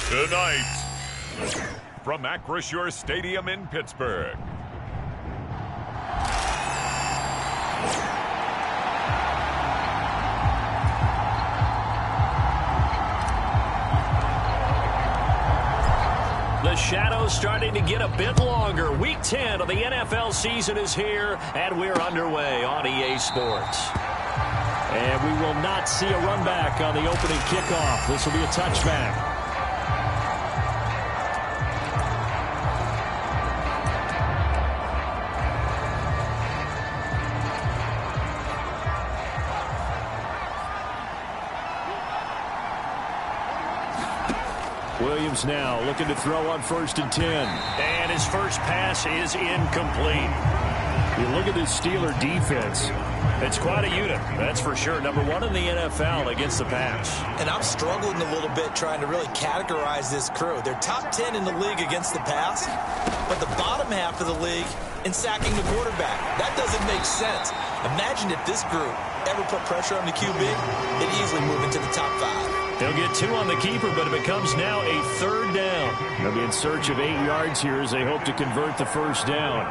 Tonight, from Acrisure Stadium in Pittsburgh. The shadow's starting to get a bit longer. Week 10 of the NFL season is here, and we're underway on EA Sports. And we will not see a run back on the opening kickoff. This will be a touchback. Williams now looking to throw on 1st and 10. And his first pass is incomplete. You look at this Steeler defense. It's quite a unit, that's for sure. Number 1 in the NFL against the pass. And I'm struggling a little bit trying to really categorize this crew. They're top 10 in the league against the pass, but the bottom half of the league in sacking the quarterback. That doesn't make sense. Imagine if this group ever put pressure on the QB, they'd easily move into the top 5. They'll get 2 on the keeper, but it becomes now a 3rd down. They'll be in search of 8 yards here as they hope to convert the 1st down.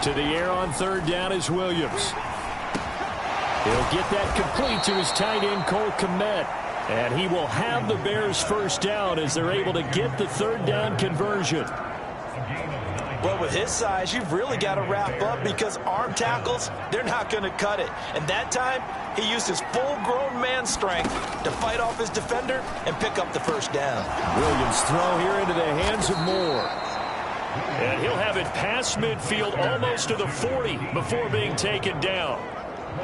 To the air on 3rd down is Williams. He'll get that complete to his tight end, Cole Kmet. And he will have the Bears' 1st down as they're able to get the 3rd down conversion. Well, with his size, you've really got to wrap up because arm tackles, they're not going to cut it. And that time, he used his full-grown man strength to fight off his defender and pick up the 1st down. Williams throw here into the hands of Moore. And he'll have it past midfield almost to the 40 before being taken down.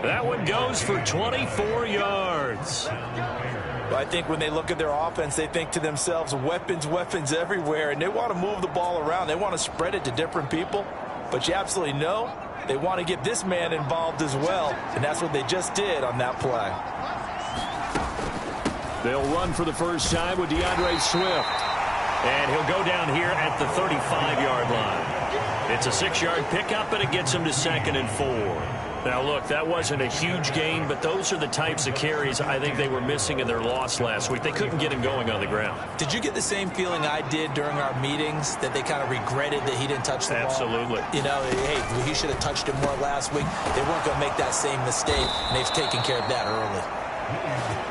That one goes for 24 yards. Well, I think when they look at their offense, they think to themselves, weapons, weapons everywhere, and they want to move the ball around. They want to spread it to different people. But you absolutely know they want to get this man involved as well, and that's what they just did on that play. They'll run for the first time with DeAndre Swift. And he'll go down here at the 35-yard line. It's a 6-yard pickup, and it gets him to 2nd and 4. Now, look, that wasn't a huge gain, but those are the types of carries I think they were missing in their loss last week. They couldn't get him going on the ground. Did you get the same feeling I did during our meetings, that they kind of regretted that he didn't touch the ball? Absolutely. You know, hey, he should have touched it more last week. They weren't going to make that same mistake, and they've taken care of that early.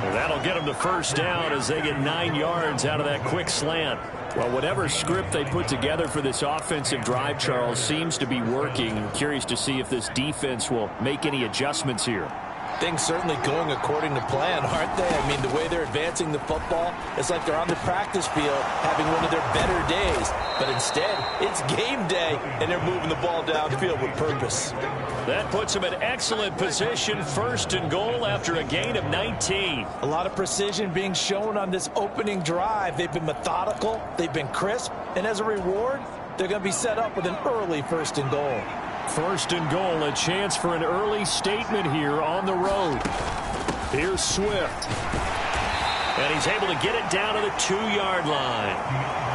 Well, that'll get them to 1st down as they get 9 yards out of that quick slant. Well, whatever script they put together for this offensive drive, Charles, seems to be working. Curious to see if this defense will make any adjustments here. Things certainly going according to plan, aren't they? I mean, the way they're advancing the football, it's like they're on the practice field having one of their better days. But instead, it's game day, and they're moving the ball downfield with purpose. That puts them in excellent position, 1st and goal after a gain of 19. A lot of precision being shown on this opening drive. They've been methodical, they've been crisp, and as a reward, they're going to be set up with an early 1st and goal. 1st and goal, a chance for an early statement here on the road. Here's Swift. And he's able to get it down to the 2-yard line.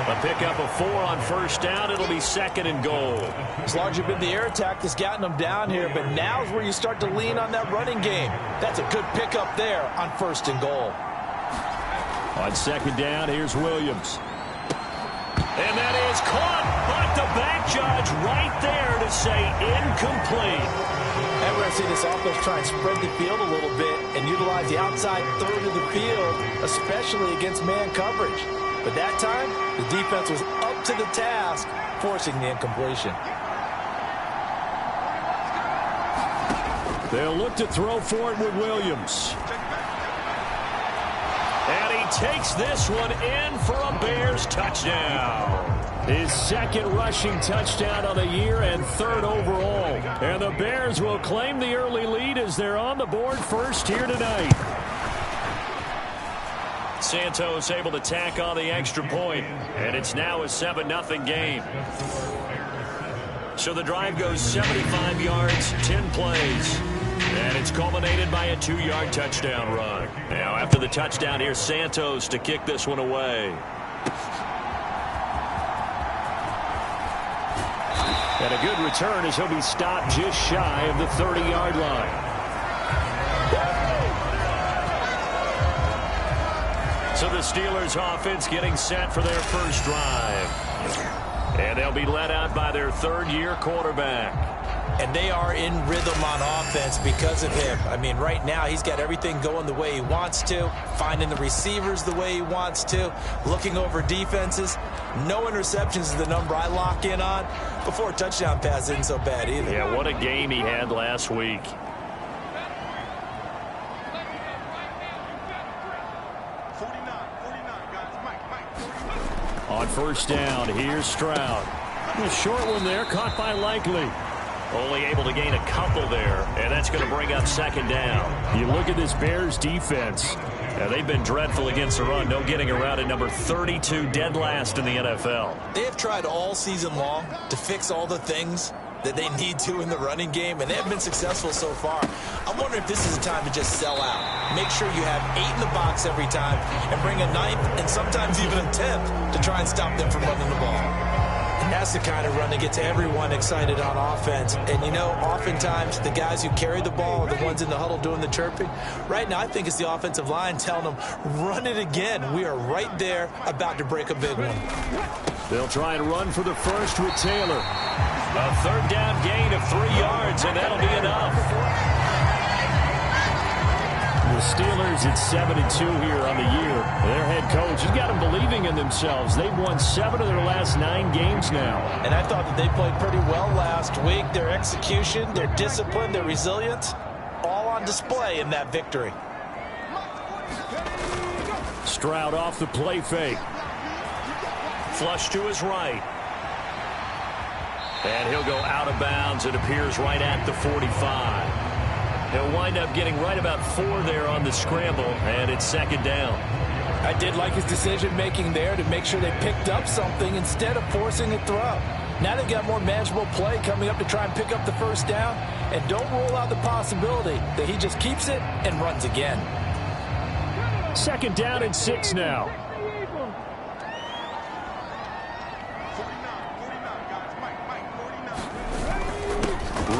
A pickup of 4 on 1st down. It'll be 2nd and goal. It's largely been the air attack that's gotten them down here, but now's where you start to lean on that running game. That's a good pickup there on 1st and goal. On 2nd down, here's Williams. And that is caught, but the back judge right there to say incomplete. And we're going to see this offense try and spread the field a little bit and utilize the outside 3rd of the field, especially against man coverage. But that time, the defense was up to the task, forcing the incompletion. They'll look to throw for it with Williams. And he takes this one in for a Bears touchdown. His 2nd rushing touchdown of the year and 3rd overall. And the Bears will claim the early lead as they're on the board first here tonight. Santos able to tack on the extra point, and it's now a 7-0 game. So the drive goes 75 yards, 10 plays. And it's culminated by a 2-yard touchdown run. Now, after the touchdown, here's Santos to kick this one away. And a good return as he'll be stopped just shy of the 30-yard line. So the Steelers offense getting set for their first drive. And they'll be led out by their third-year quarterback. And they are in rhythm on offense because of him. I mean, right now he's got everything going the way he wants to, finding the receivers the way he wants to, looking over defenses. No interceptions is the number I lock in on. Before touchdown pass isn't so bad either. Yeah, what a game he had last week. On first down, here's Stroud. A short one there, caught by Likely. Only able to gain a couple there, and that's going to bring up second down. You look at this Bears defense. Yeah, they've been dreadful against the run. No getting around at number 32, dead last in the NFL. They have tried all season long to fix all the things that they need to in the running game, and they have been successful so far. I'm wondering if this is a time to just sell out. Make sure you have 8 in the box every time and bring a 9th and sometimes even a 10th to try and stop them from running the ball. And that's the kind of run that gets everyone excited on offense. And, you know, oftentimes the guys who carry the ball are the ones in the huddle doing the chirping. Right now, I think it's the offensive line telling them, run it again. We are right there about to break a big one. They'll try and run for the first with Taylor. A third down gain of 3 yards, and that'll be enough. The Steelers at 7-2 here on the year. Their head coach has got them believing in themselves. They've won 7 of their last 9 games now. And I thought that they played pretty well last week. Their execution, their discipline, their resilience, all on display in that victory. Stroud off the play fake. Flush to his right. And he'll go out of bounds. It appears right at the 45. He'll wind up getting right about 4 there on the scramble, and it's second down. I did like his decision-making there to make sure they picked up something instead of forcing a throw. Now they've got more manageable play coming up to try and pick up the first down, and don't rule out the possibility that he just keeps it and runs again. Second down and 6 now.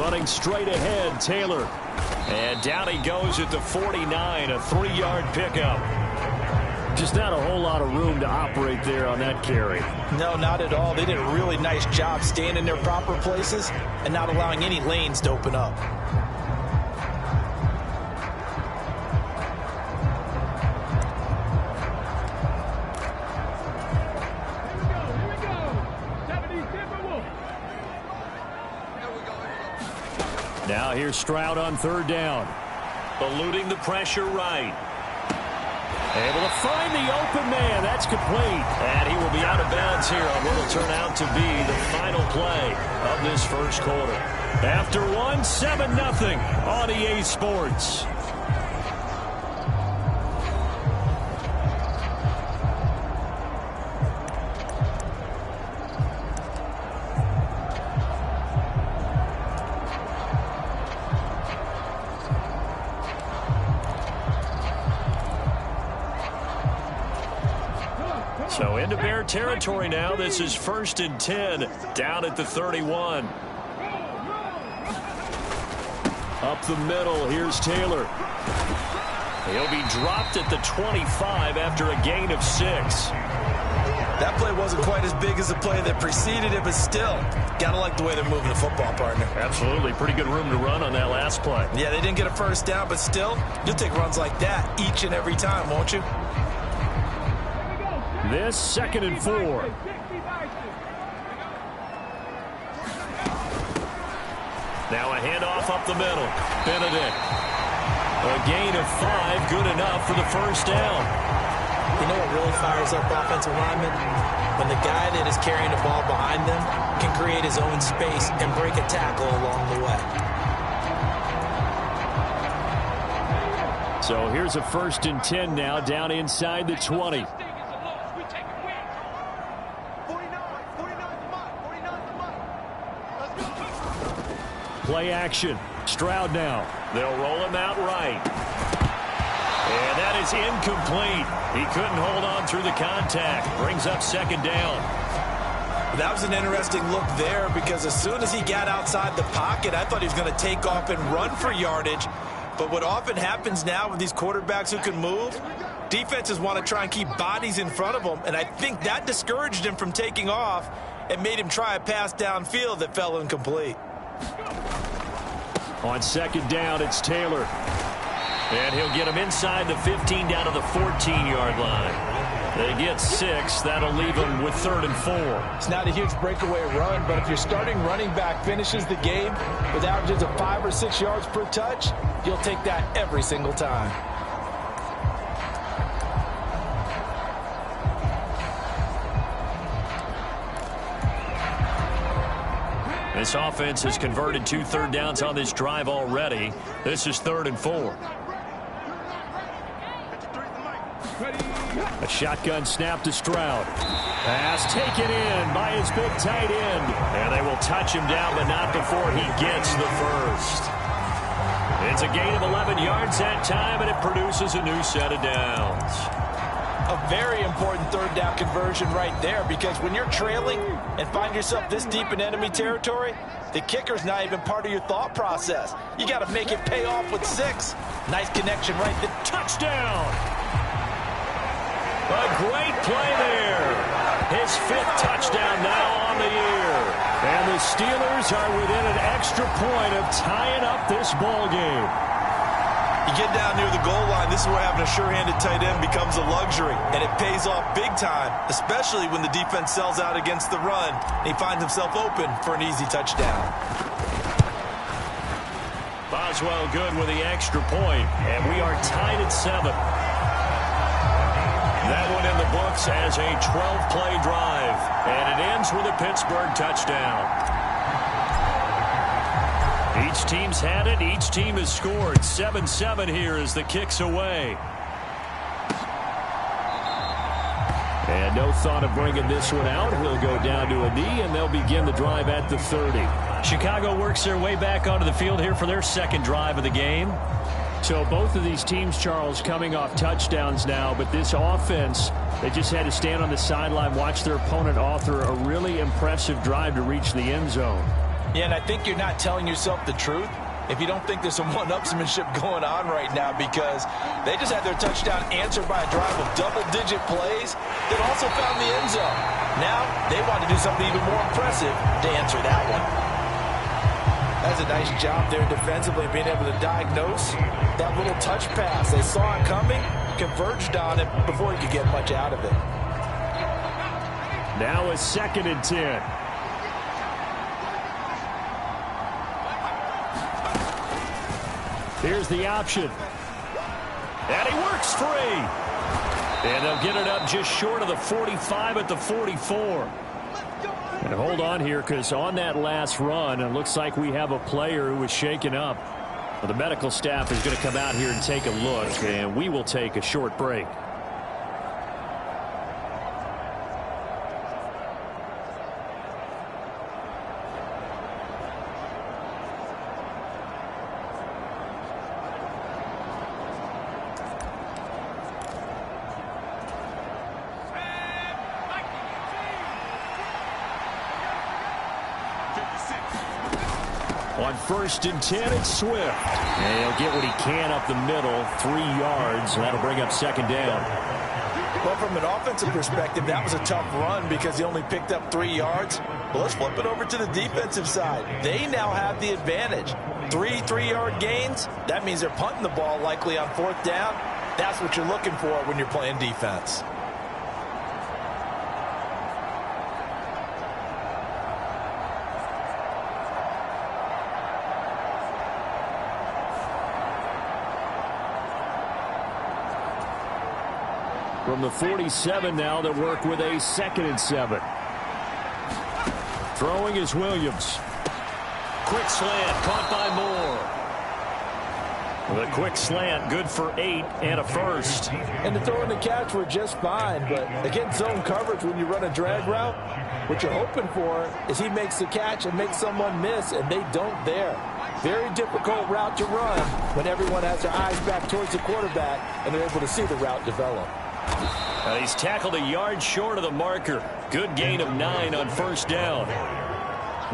Running straight ahead, Taylor. And down he goes at the 49, a 3-yard pickup. Just not a whole lot of room to operate there on that carry. No, not at all. They did a really nice job staying in their proper places and not allowing any lanes to open up. Now here's Stroud on third down. Eluding the pressure right. Able to find the open man. That's complete. And he will be out of bounds here on what will turn out to be the final play of this first quarter. After 1, 7-0 on EA Sports. So into Bear territory now. This is 1st and 10 down at the 31. Up the middle, here's Taylor. He'll be dropped at the 25 after a gain of 6. That play wasn't quite as big as the play that preceded it, but still, gotta like the way they're moving the football, partner. Absolutely. Pretty good room to run on that last play. Yeah, they didn't get a first down, but still, you'll take runs like that each and every time, won't you? This 2nd and 4. Now a handoff up the middle. Benedict. A gain of 5, good enough for the first down. You know what really fires up offensive linemen? When the guy that is carrying the ball behind them can create his own space and break a tackle along the way. So here's a 1st and 10 now down inside the 20. Play action. Stroud now. They'll roll him out right. And that is incomplete. He couldn't hold on through the contact. Brings up second down. That was an interesting look there because as soon as he got outside the pocket, I thought he was going to take off and run for yardage. But what often happens now with these quarterbacks who can move, Defenses want to try and keep bodies in front of him, and I think that discouraged him from taking off and made him try a pass downfield that fell incomplete. On second down, it's Taylor. And he'll get him inside the 15 down to the 14-yard line. They get 6. That'll leave them with 3rd and 4. It's not a huge breakaway run, but if your starting running back finishes the game with averages of 5 or 6 yards per touch, you'll take that every single time. This offense has converted 2 third downs on this drive already. This is 3rd and 4. A shotgun snap to Stroud. Pass taken in by his big tight end. And they will touch him down, but not before he gets the first. It's a gain of 11 yards that time, and it produces a new set of downs. A very important 3rd down conversion right there, because when you're trailing and find yourself this deep in enemy territory, the kicker's not even part of your thought process. You got to make it pay off with 6. Nice connection right there. Touchdown! A great play there. His 5th touchdown now on the year. And the Steelers are within an extra point of tying up this ball game. You get down near the goal line, this is where having a sure-handed tight end becomes a luxury, and it pays off big time, especially when the defense sells out against the run, and he finds himself open for an easy touchdown. Boswell good with the extra point, and we are tied at 7. That one in the books as a 12-play drive, and it ends with a Pittsburgh touchdown. Each team's had it. Each team has scored. 7-7 here as the kick's away. And no thought of bringing this one out. He'll go down to a knee, and they'll begin the drive at the 30. Chicago works their way back onto the field here for their 2nd drive of the game. So both of these teams, Charles, coming off touchdowns now, but this offense, they just had to stand on the sideline, watch their opponent author a really impressive drive to reach the end zone. Yeah, and I think you're not telling yourself the truth if you don't think there's some one-upsmanship going on right now, because they just had their touchdown answered by a drive of double-digit plays that also found the end zone. Now they want to do something even more impressive to answer that one. That's a nice job there defensively, being able to diagnose that little touch pass. They saw it coming, converged on it before he could get much out of it. Now a 2nd and 10. Here's the option. And he works free. And they'll get it up just short of the 45 at the 44. And hold on here, because on that last run, it looks like we have a player who was shaken up. Well, the medical staff is going to come out here and take a look, and we will take a short break. On 1st and 10, it's Swift. And he'll get what he can up the middle, 3 yards, and that'll bring up 2nd down. Well, from an offensive perspective, that was a tough run because he only picked up 3 yards. Well, let's flip it over to the defensive side. They now have the advantage. 3 3-yard gains. That means they're punting the ball likely on 4th down. That's what you're looking for when you're playing defense. From the 47 now, they work with a 2nd and 7. Throwing is Williams. Quick slant, caught by Moore. The quick slant, good for 8 and a first. And the throw and the catch were just fine, but against zone coverage when you run a drag route, what you're hoping for is he makes the catch and makes someone miss, and they don't there. Very difficult route to run when everyone has their eyes back towards the quarterback and they're able to see the route develop. And he's tackled a yard short of the marker. Good gain of 9 on 1st down.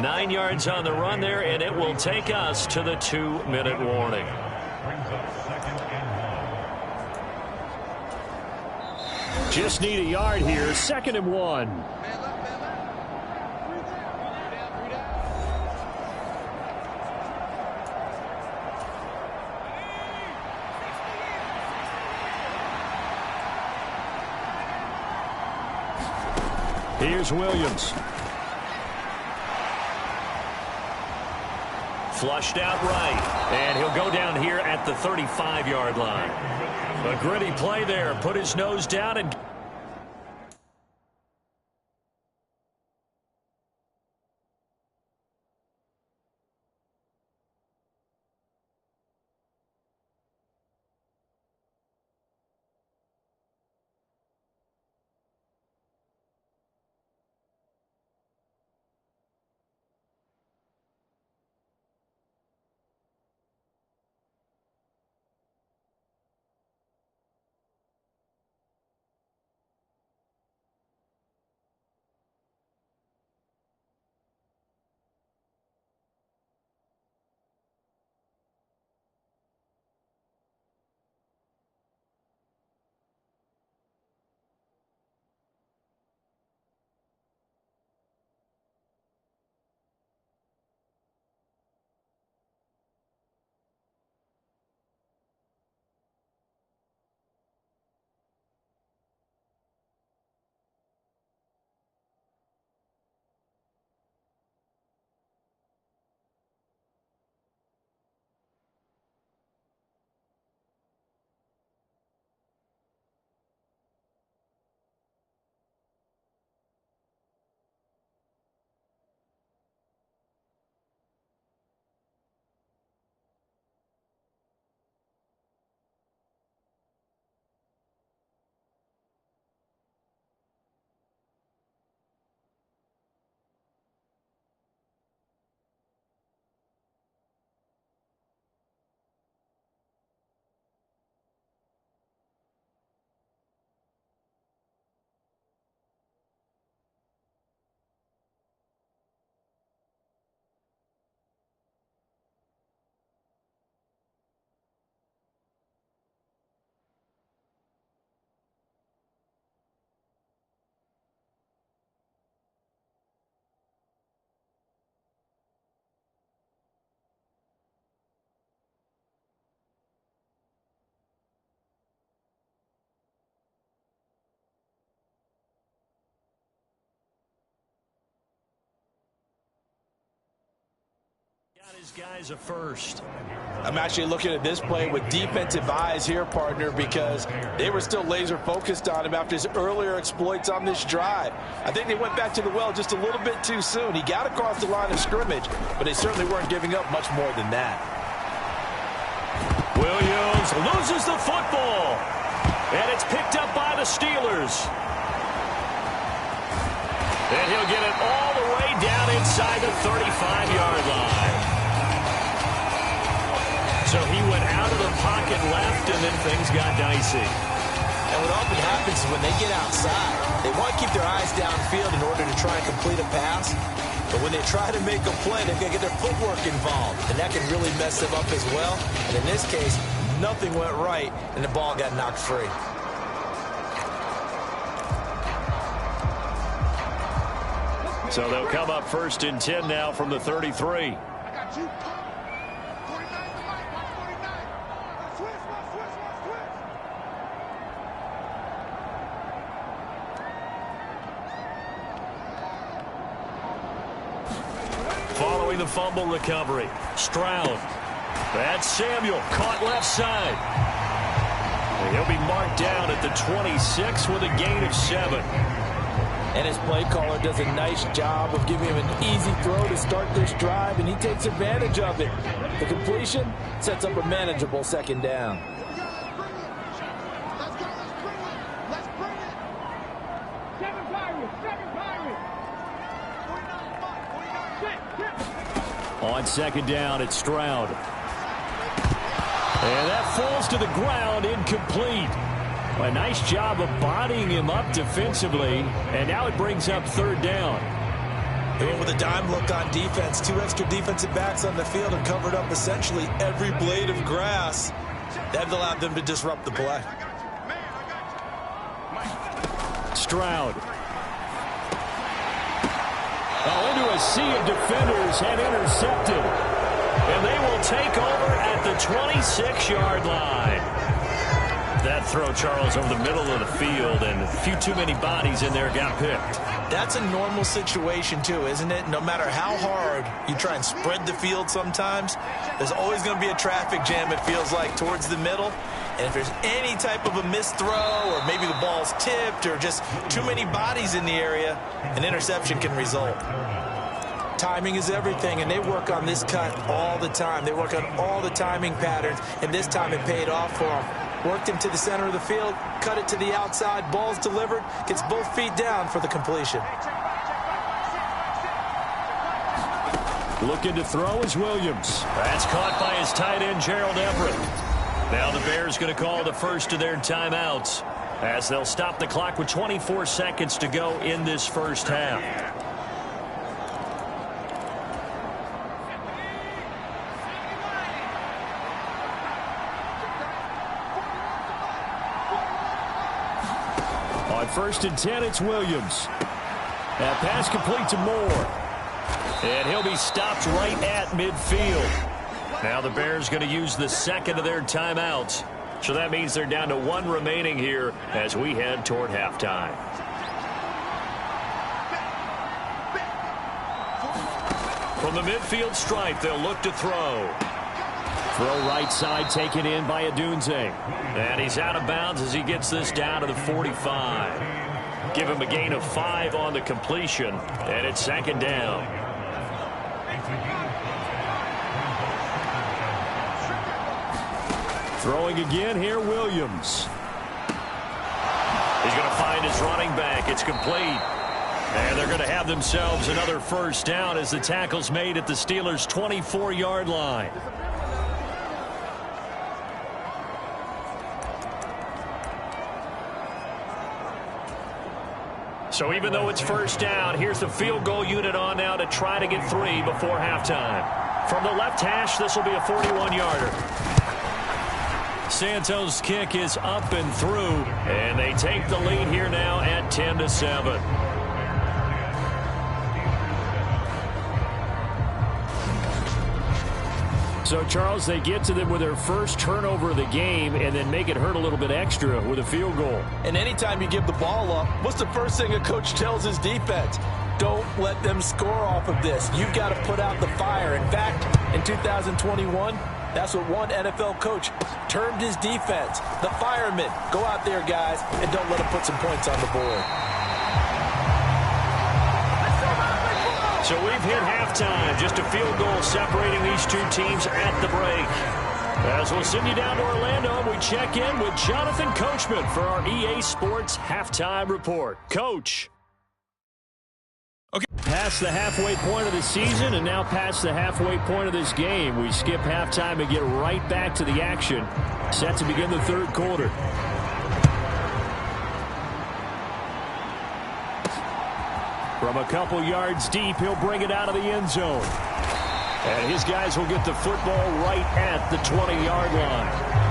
9 yards on the run there, and it will take us to the 2-minute warning. Just need a yard here. 2nd and 1. Here's Williams. Flushed out right. And he'll go down here at the 35-yard line. A gritty play there. Put his nose down and... His guys a first. I'm actually looking at this play with defensive eyes here, partner, because they were still laser focused on him after his earlier exploits on this drive. I think they went back to the well just a little bit too soon. He got across the line of scrimmage, but they certainly weren't giving up much more than that. Williams loses the football, and it's picked up by the Steelers. And he'll get it all the way down inside the 35-yard line. So he went out of the pocket left, and then things got dicey. And what often happens is when they get outside, they want to keep their eyes downfield in order to try and complete a pass. But when they try to make a play, they've got to get their footwork involved, and that can really mess them up as well. And in this case, nothing went right, and the ball got knocked free. So they'll come up 1st and 10 now from the 33. Following the fumble recovery, Stroud. That's Samuel, caught left side. And he'll be marked down at the 26 with a gain of 7. And his play caller does a nice job of giving him an easy throw to start this drive, and he takes advantage of it. The completion sets up a manageable 2nd down. On 2nd down, it's Stroud. And that falls to the ground, incomplete. A nice job of bodying him up defensively, and now it brings up 3rd down. They went with a dime look on defense. 2 extra defensive backs on the field and covered up essentially every blade of grass. That allowed them to disrupt the play. round. Into a sea of defenders and intercepted. And they will take over at the 26-yard line. That throw, Charles, over the middle of the field, and a few too many bodies in there got picked. That's a normal situation, too, isn't it? No matter how hard you try and spread the field sometimes, there's always going to be a traffic jam, it feels like, towards the middle. And if there's any type of a missed throw, or maybe the ball's tipped, or just too many bodies in the area, an interception can result. Timing is everything, and they work on this cut all the time. They work on all the timing patterns, and this time it paid off for them. Worked him to the center of the field, cut it to the outside, ball's delivered, gets both feet down for the completion. Looking to throw is Williams. That's caught by his tight end, Gerald Everett. Now the Bears going to call the first of their timeouts as they'll stop the clock with 24 seconds to go in this first half. On 1st and 10, it's Williams. That pass complete to Moore. And he'll be stopped right at midfield. Now the Bears going to use the second of their timeouts. So that means they're down to one remaining here as we head toward halftime. From the midfield stripe, they'll look to throw. Throw right side taken in by Adunze. And he's out of bounds as he gets this down to the 45. Give him a gain of 5 on the completion, and it's second down. Throwing again here, Williams. He's going to find his running back. It's complete. And they're going to have themselves another first down as the tackle's made at the Steelers' 24-yard line. So even though it's first down, here's the field goal unit on now to try to get 3 before halftime. From the left hash, this will be a 41-yarder. Santos' kick is up and through, and they take the lead here now at 10-7. So, Charles, they get to them with their first turnover of the game and then make it hurt a little bit extra with a field goal. And anytime you give the ball up, what's the first thing a coach tells his defense? Don't let them score off of this. You've got to put out the fire. In fact, in 2021, that's what one NFL coach termed his defense. The firemen. Go out there, guys, and don't let them put some points on the board. So we've hit halftime. Just a field goal separating these two teams at the break. As we'll send you down to Orlando, and we check in with Jonathan Coachman for our EA Sports Halftime Report. Coach. Okay. Past the halfway point of the season and now past the halfway point of this game. We skip halftime and get right back to the action. Set to begin the third quarter. From a couple yards deep, he'll bring it out of the end zone. And his guys will get the football right at the 20-yard line.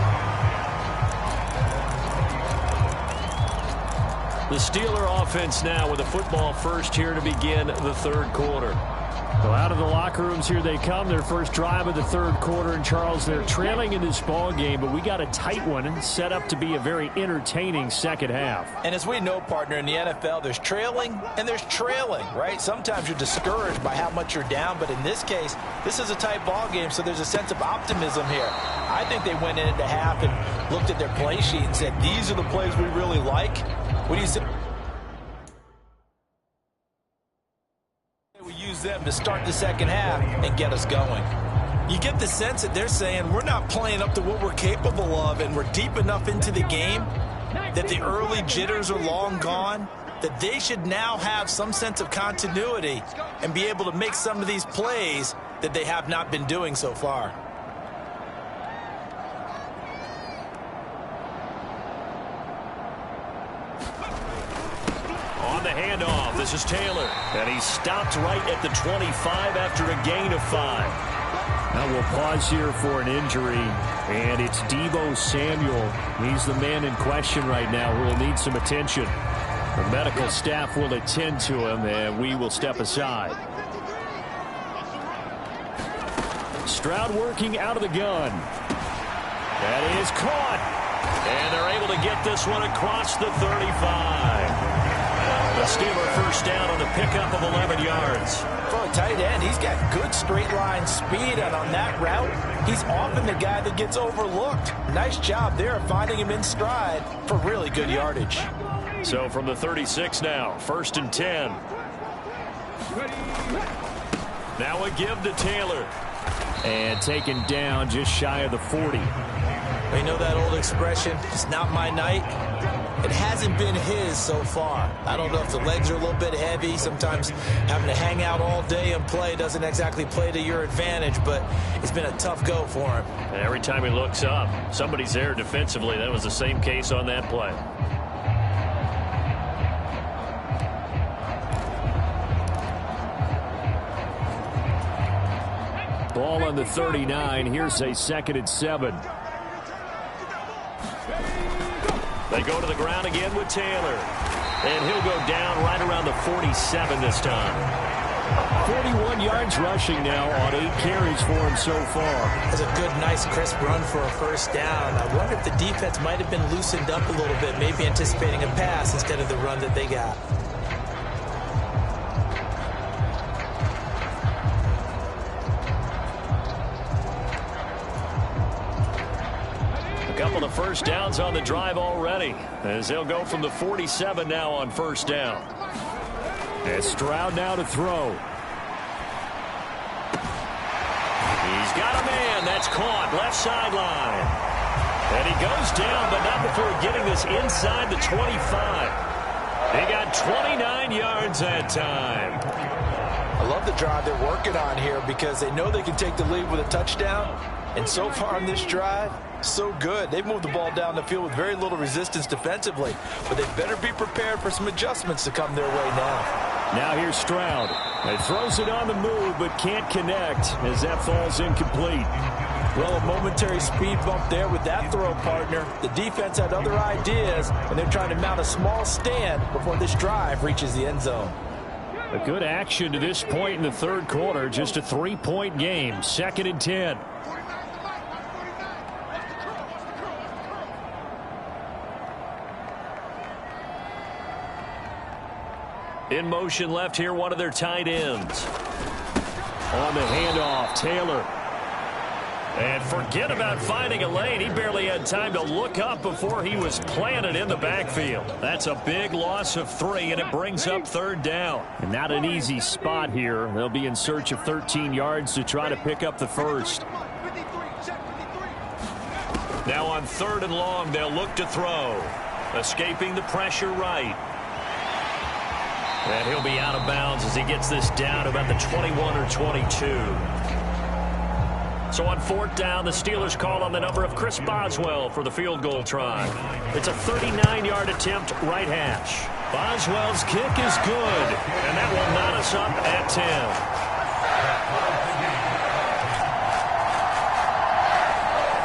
The Steeler offense now with the football first here to begin the third quarter. Well, out of the locker rooms here they come. Their first drive of the third quarter. And, Charles, they're trailing in this ball game, but we got a tight one set up to be a very entertaining second half. And as we know, partner, in the NFL, there's trailing and there's trailing, right? Sometimes you're discouraged by how much you're down, but in this case, this is a tight ball game, so there's a sense of optimism here. I think they went into half and looked at their play sheet and said, these are the plays we really like. What do you say? We use them to start the second half and get us going. You get the sense that they're saying we're not playing up to what we're capable of, and we're deep enough into the game that the early jitters are long gone, that they should now have some sense of continuity and be able to make some of these plays that they have not been doing so far. On the handoff, this is Taylor. And he's stopped right at the 25 after a gain of 5. Now we'll pause here for an injury, and it's Deebo Samuel. He's the man in question right now who will need some attention. The medical staff will attend to him, and we will step aside. Stroud working out of the gun. That is caught. And they're able to get this one across the 35. The Steeler first down on the pickup of 11 yards. For a tight end, he's got good straight line speed, and on that route, he's often the guy that gets overlooked. Nice job there finding him in stride for really good yardage. So from the 36 now, 1st and 10. Now a give to Taylor. And taken down just shy of the 40. You know that old expression, it's not my night? It hasn't been his so far. I don't know if the legs are a little bit heavy. Sometimes having to hang out all day and play doesn't exactly play to your advantage, but it's been a tough go for him. And every time he looks up, somebody's there defensively. That was the same case on that play. Ball on the 39. Here's a 2nd and 7. They go to the ground again with Taylor. And he'll go down right around the 47 this time. 41 yards rushing now on 8 carries for him so far. That's a good, nice, crisp run for a first down. I wonder if the defense might have been loosened up a little bit, maybe anticipating a pass instead of the run that they got. Couple of first downs on the drive already, as they'll go from the 47 now on first down. And Stroud now to throw. He's got a man. That's caught. Left sideline. And he goes down, but not before getting this inside the 25. He got 29 yards that time. I love the drive they're working on here because they know they can take the lead with a touchdown. And so far on this drive, so good. They've moved the ball down the field with very little resistance defensively, but they better be prepared for some adjustments to come their way now. Now here's Stroud. He throws it on the move, but can't connect as that falls incomplete. Well, a momentary speed bump there with that throw, partner. The defense had other ideas, and they're trying to mount a small stand before this drive reaches the end zone. A good action to this point in the 3rd quarter. Just a 3-point game. 2nd and 10. In motion left here, one of their tight ends. On the handoff, Taylor. And forget about finding a lane. He barely had time to look up before he was planted in the backfield. That's a big loss of 3, and it brings up 3rd down. And not an easy spot here. They'll be in search of 13 yards to try to pick up the first. Now on 3rd and long, they'll look to throw. Escaping the pressure right. And he'll be out of bounds as he gets this down about the 21 or 22. So on 4th down, the Steelers call on the number of Chris Boswell for the field goal try. It's a 39-yard attempt, right hash. Boswell's kick is good, and that will knot us up at 10.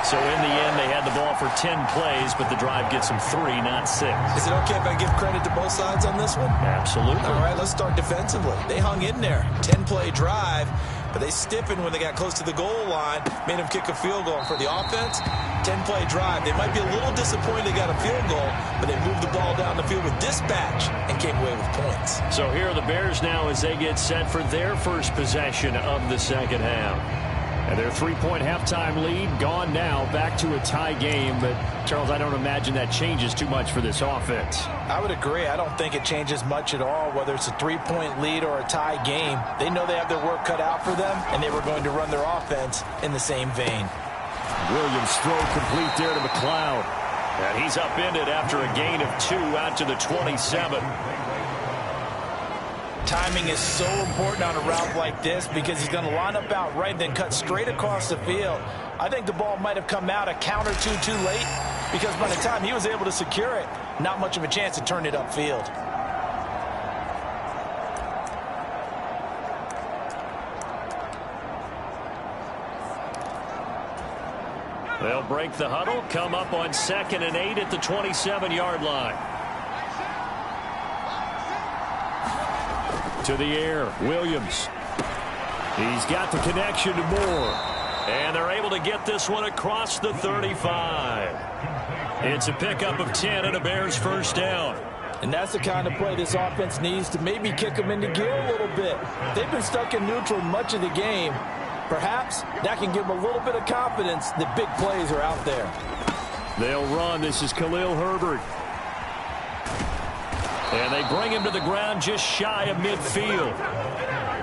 So in the end, they had the ball for 10 plays, but the drive gets them 3, not 6. Is it okay if I give credit to both sides on this one? Absolutely. All right, let's start defensively. They hung in there. 10-play drive, but they stiffened when they got close to the goal line, made them kick a field goal. And for the offense, 10-play drive. They might be a little disappointed they got a field goal, but they moved the ball down the field with dispatch and came away with points. So here are the Bears now as they get set for their first possession of the 2nd half. And their 3-point halftime lead gone now, back to a tie game. But, Charles, I don't imagine that changes too much for this offense. I would agree. I don't think it changes much at all, whether it's a 3-point lead or a tie game. They know they have their work cut out for them, and they were going to run their offense in the same vein. Williams throw complete there to McLeod. And he's upended after a gain of 2 out to the 27. Timing is so important on a route like this because he's going to line up out right, then cut straight across the field. I think the ball might have come out a count or two too late because by the time he was able to secure it, not much of a chance to turn it upfield. They'll break the huddle, come up on 2nd and 8 at the 27-yard line. to the air. Williams. He's got the connection to Moore. And they're able to get this one across the 35. It's a pickup of 10 and a Bears first down. And that's the kind of play this offense needs to maybe kick them into gear a little bit. They've been stuck in neutral much of the game. Perhaps that can give them a little bit of confidence that big plays are out there. They'll run. This is Khalil Herbert. And they bring him to the ground just shy of midfield.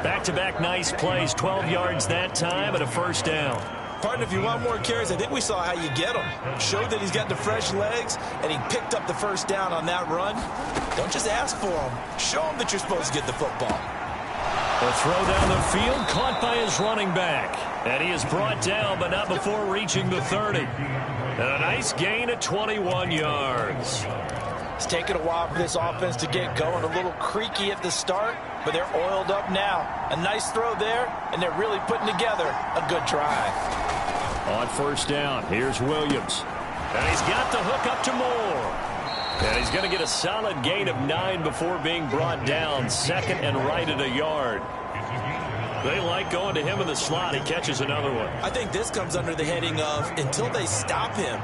Back-to-back nice plays, 12 yards that time and a first down. Partner, if you want more carries, I think we saw how you get him. Showed that he's got the fresh legs, and he picked up the first down on that run. Don't just ask for him. Show him that you're supposed to get the football. A throw down the field, caught by his running back. And he is brought down, but not before reaching the 30. And a nice gain of 21 yards. It's taken a while for this offense to get going. A little creaky at the start, but they're oiled up now. A nice throw there, and they're really putting together a good drive. On first down, here's Williams. And he's got the hook up to Moore. And he's going to get a solid gain of 9 before being brought down. Second and right at a yard. They like going to him in the slot. He catches another one. I think this comes under the heading of until they stop him,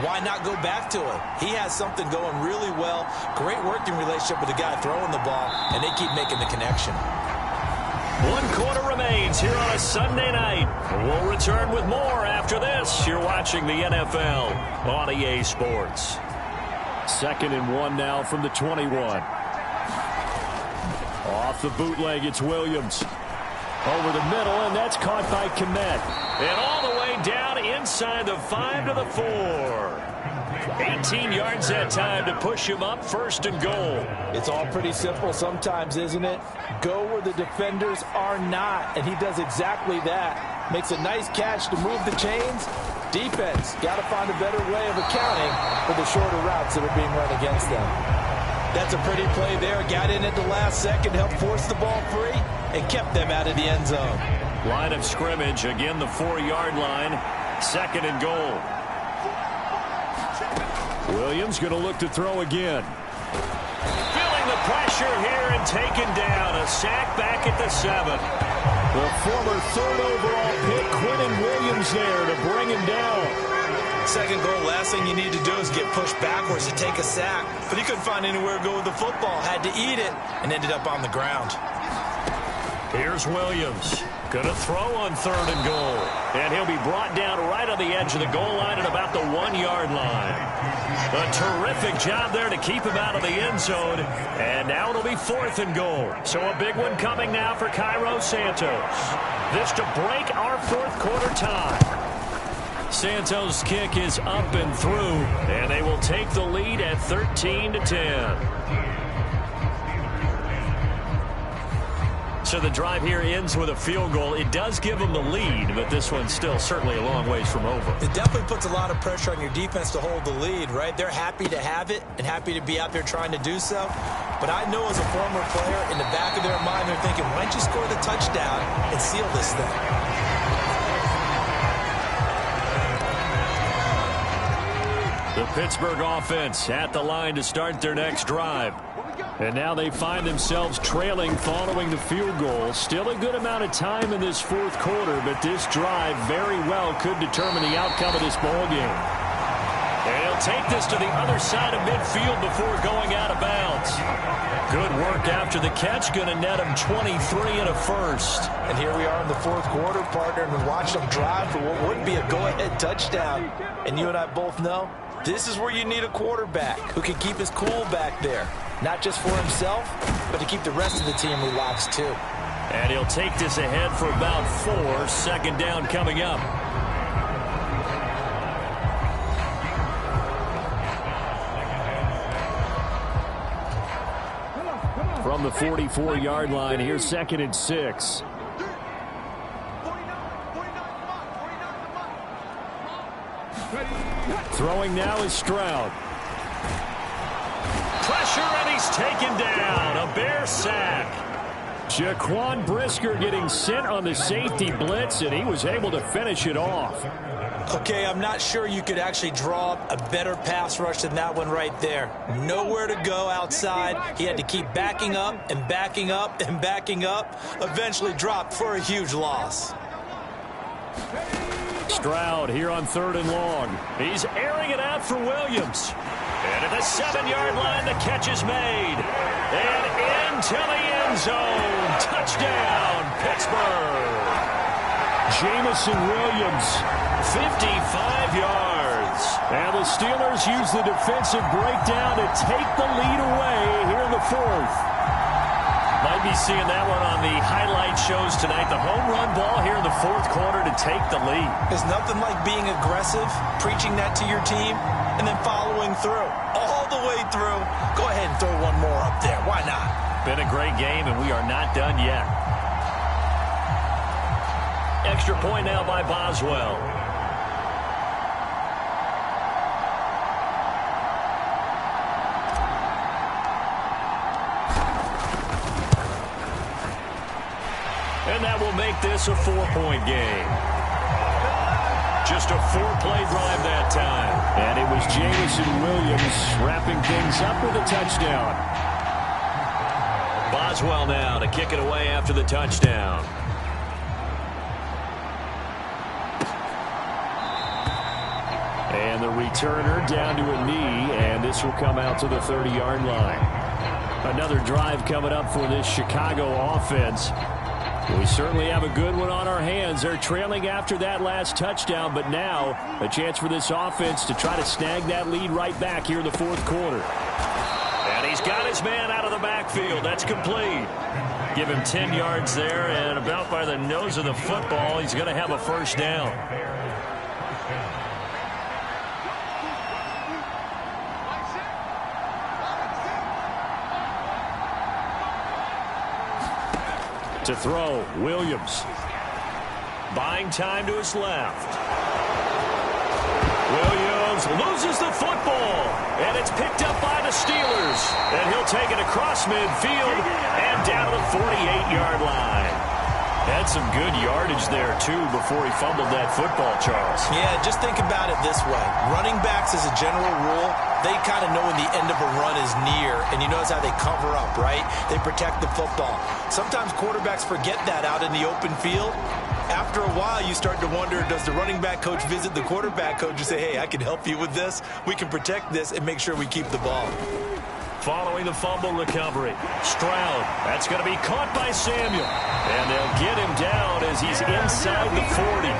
why not go back to it? He has something going really well. Great working relationship with the guy throwing the ball, and they keep making the connection. 1 quarter remains here on a Sunday night. We'll return with more after this. You're watching the NFL on EA Sports. 2nd and 1 now from the 21. Off the bootleg, it's Williams. Over the middle, and that's caught by Kmet. And all the way down inside the 5 to the 4. 18 yards that time to push him up, 1st and goal. It's all pretty simple sometimes, isn't it? Go where the defenders are not, and he does exactly that. Makes a nice catch to move the chains. Defense got to find a better way of accounting for the shorter routes that are being run against them. That's a pretty play there. Got in at the last second, helped force the ball free, and kept them out of the end zone. Line of scrimmage, again the 4-yard line. 2nd and goal. Williams going to look to throw again. Feeling the pressure here and taken down. A sack back at the 7. The former 3rd overall pick, Quinton Williams there to bring him down. 2nd goal, last thing you need to do is get pushed backwards to take a sack. But he couldn't find anywhere to go with the football. Had to eat it and ended up on the ground. Here's Williams. Going to throw on 3rd and goal. And he'll be brought down right on the edge of the goal line at about the 1-yard line. A terrific job there to keep him out of the end zone. And now it'll be 4th and goal. So a big one coming now for Cairo Santos. This to break our 4th quarter tie. Santos' kick is up and through. And they will take the lead at 13-10. So the drive here ends with a field goal. It does give them the lead, but this one's still certainly a long ways from over. It definitely puts a lot of pressure on your defense to hold the lead, right? They're happy to have it and happy to be out there trying to do so. But I know as a former player, in the back of their mind, they're thinking, why don't you score the touchdown and seal this thing? The Pittsburgh offense at the line to start their next drive. And now they find themselves trailing following the field goal. Still a good amount of time in this 4th quarter, but this drive very well could determine the outcome of this ball game. And he'll take this to the other side of midfield before going out of bounds. Good work after the catch. Going to net him 23 and a first. And here we are in the 4th quarter, partner, and we watch them drive for what would be a go-ahead touchdown. And you and I both know this is where you need a quarterback who can keep his cool back there. Not just for himself, but to keep the rest of the team relaxed too. And he'll take this ahead for about 4. 2nd down coming up. From the 44-yard line, here's 2nd and 6. Throwing now is Stroud. Pressure, and he's taken down. A Bear sack. Jaquan Brisker getting sent on the safety blitz, and he was able to finish it off. Okay, I'm not sure you could actually draw up a better pass rush than that one right there. Nowhere to go outside. He had to keep backing up and backing up and backing up. Eventually dropped for a huge loss. Stroud here on 3rd and long. He's airing it out for Williams. And at the 7-yard line, the catch is made. And into the end zone. Touchdown, Pittsburgh. Jamison Williams, 55 yards. And the Steelers use the defensive breakdown to take the lead away here in the 4th. Might be seeing that one on the highlight shows tonight. The home run ball here in the 4th quarter to take the lead. There's nothing like being aggressive, preaching that to your team, and then following through. All the way through. Go ahead and throw one more up there. Why not? Been a great game, and we are not done yet. Extra point now by Boswell. And that will make this a 4-point game. Just a 4-play drive that time. And it was Jamison Williams wrapping things up with a touchdown. Boswell now to kick it away after the touchdown. And the returner down to a knee, and this will come out to the 30-yard line. Another drive coming up for this Chicago offense. We certainly have a good one on our hands. They're trailing after that last touchdown, but now a chance for this offense to try to snag that lead right back here in the 4th quarter. And he's got his man out of the backfield. That's complete. Give him 10 yards there, and about by the nose of the football, he's going to have a first down. To throw, Williams. Buying time to his left. Williams loses the football, and it's picked up by the Steelers. And he'll take it across midfield and down to the 48-yard line. Had some good yardage there, too, before he fumbled that football, Charles. Yeah, just think about it this way. Running backs, as a general rule, they kind of know when the end of a run is near, and you notice how they cover up, right? They protect the football. Sometimes quarterbacks forget that out in the open field. After a while, you start to wonder, does the running back coach visit the quarterback coach and say, hey, I can help you with this. We can protect this and make sure we keep the ball. Following the fumble recovery, Stroud, that's going to be caught by Samuel. And they'll get him down as he's inside the 40.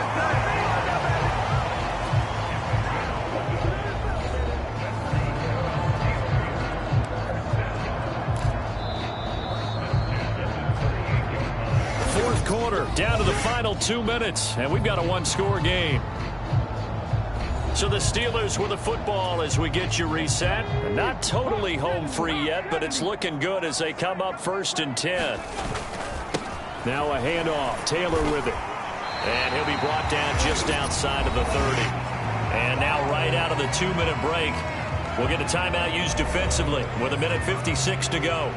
Fourth quarter, down to the final 2 minutes, and we've got a 1-score game. So the Steelers with the football as we get you reset. Not totally home free yet, but it's looking good as they come up 1st and 10. Now a handoff. Taylor with it. And he'll be brought down just outside of the 30. And now right out of the 2-minute break, we'll get a timeout used defensively with 1:56 to go.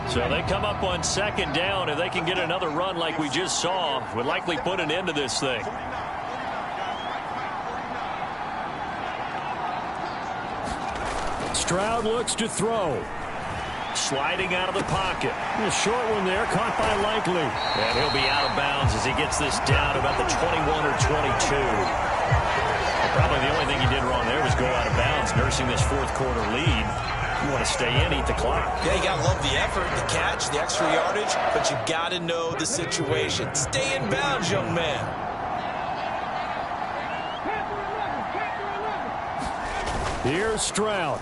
So they come up on 2nd down. If they can get another run like we just saw, would likely put an end to this thing. Stroud looks to throw. Sliding out of the pocket. A short one there, caught by Likely. And he'll be out of bounds as he gets this down about the 21 or 22. Probably the only thing he did wrong there was go out of bounds, nursing this 4th quarter lead. You want to stay in, eat the clock. Yeah, you got to love the effort, the catch, the extra yardage, but you got to know the situation. Stay in bounds, young man. Here's Stroud.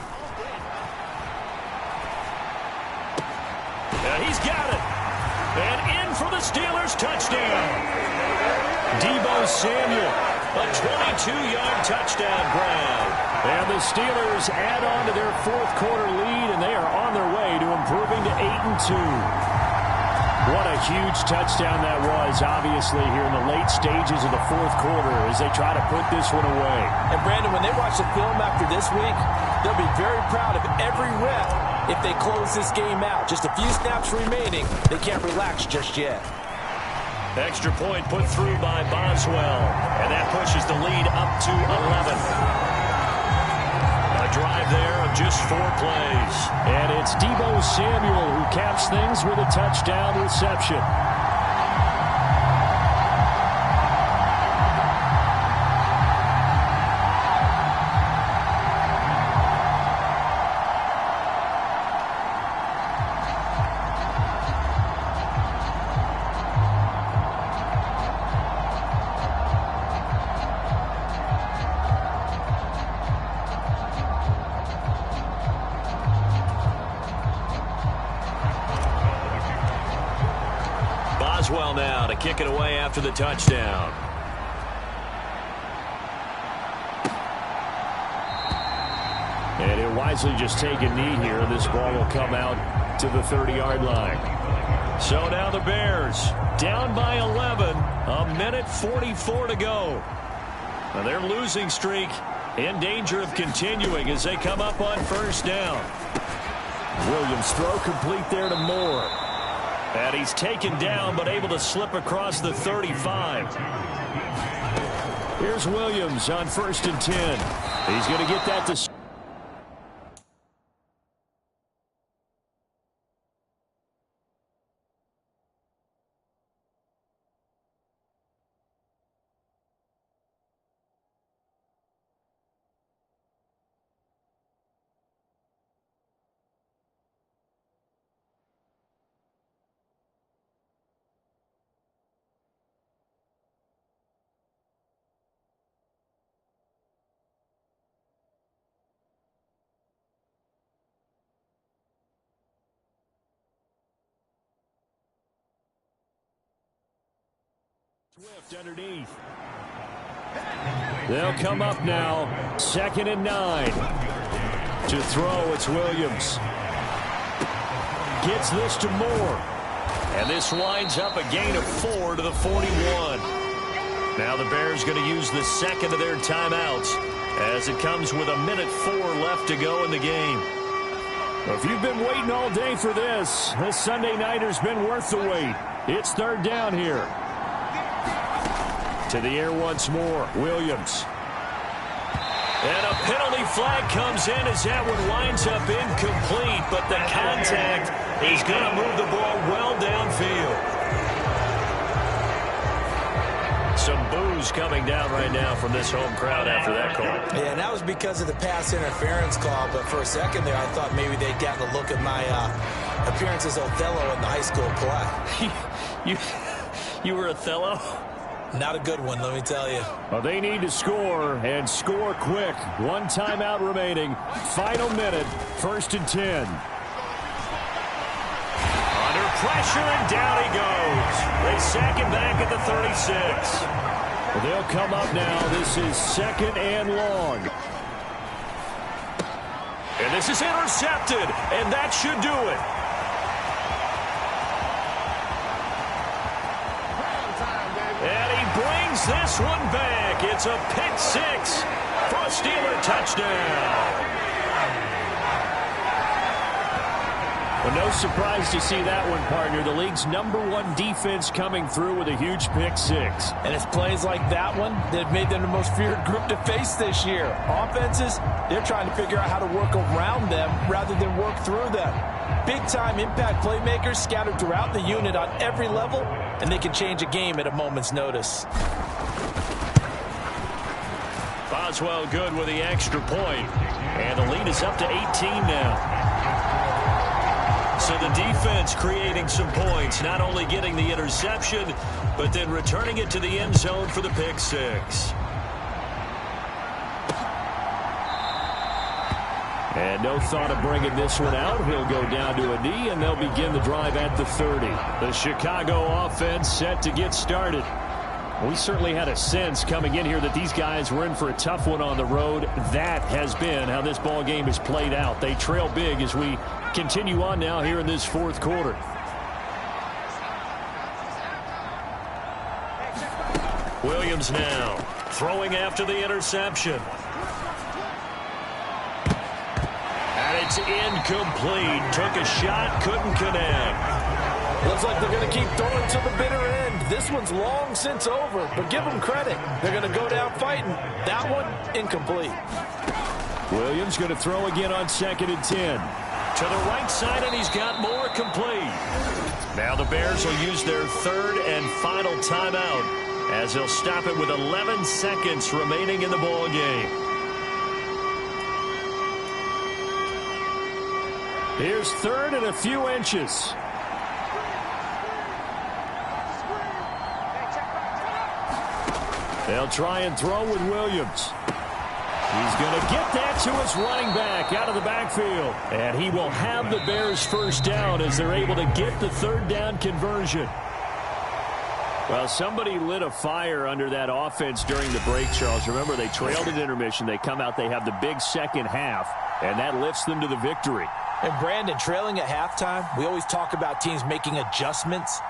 And he's got it. And in for the Steelers touchdown. Deebo Samuel, a 22-yard touchdown grab. And the Steelers add on to their 4th quarter lead, and they are on their way to improving to 8-2. What a huge touchdown that was, obviously, here in the late stages of the fourth quarter as they try to put this one away. And, Brandon, when they watch the film after this week, they'll be very proud of every rep if they close this game out. Just a few snaps remaining. They can't relax just yet. Extra point put through by Boswell, and that pushes the lead up to 11. A drive there of just 4 plays. And it's Deebo Samuel who caps things with a touchdown reception. Boswell now to kick it away after the touchdown. And he'll wisely just take a knee here. This ball will come out to the 30-yard line. So now the Bears down by 11. A minute 44 to go. Now their losing streak in danger of continuing as they come up on first down. Williams throw complete there to Moore. And he's taken down but able to slip across the 35. Here's Williams on 1st and 10. He's going to get that to... Swift underneath. They'll come up now. 2nd and 9. To throw, it's Williams. Gets this to Moore. And this winds up a gain of 4 to the 41. Now the Bears going to use the second of their timeouts as it comes with a minute 4 left to go in the game. If you've been waiting all day for this Sunday nighter's been worth the wait. It's 3rd down here. To the air once more, Williams. And a penalty flag comes in as that one winds up incomplete, but the contact is going to move the ball well downfield. Some boos coming down right now from this home crowd after that call. Yeah, and that was because of the pass interference call, but for a second there I thought maybe they'd gotten a look at my appearance as Othello in the high school play. You were Othello? Not a good one, let me tell you. Well, they need to score, and score quick. 1 timeout remaining. Final minute, 1st and 10. Under pressure, and down he goes. They sack him back at the 36. Well, they'll come up now. This is 2nd and long. And this is intercepted, and that should do it. And he brings this one back. It's a pick 6 for a Steeler touchdown. Well, no surprise to see that one, partner. The league's #1 defense coming through with a huge pick 6. And it's plays like that one that made them the most feared group to face this year. Offenses, they're trying to figure out how to work around them rather than work through them. Big-time impact playmakers scattered throughout the unit on every level, and they can change a game at a moment's notice. Boswell good with the extra point, and the lead is up to 18 now. So the defense creating some points, not only getting the interception, but then returning it to the end zone for the pick 6. And no thought of bringing this one out. He'll go down to a knee, and they'll begin the drive at the 30. The Chicago offense set to get started. We certainly had a sense coming in here that these guys were in for a tough one on the road. That has been how this ball game has played out. They trail big as we continue on now here in this fourth quarter. Williams now throwing after the interception. And it's incomplete. Took a shot, couldn't connect. Looks like they're going to keep throwing to the bitter end. This one's long since over, but give them credit. They're going to go down fighting. That one, incomplete. Williams going to throw again on 2nd and 10. To the right side, and he's got more complete. Now the Bears will use their 3rd and final timeout as they'll stop it with 11 seconds remaining in the ball game. Here's 3rd and a few inches. They'll try and throw with Williams. He's going to get that to his running back out of the backfield. And he will have the Bears first down as they're able to get the 3rd down conversion. Well, somebody lit a fire under that offense during the break, Charles. Remember, they trailed at intermission. They come out, they have the big second half, and that lifts them to the victory. And Brandon, trailing at halftime, we always talk about teams making adjustments.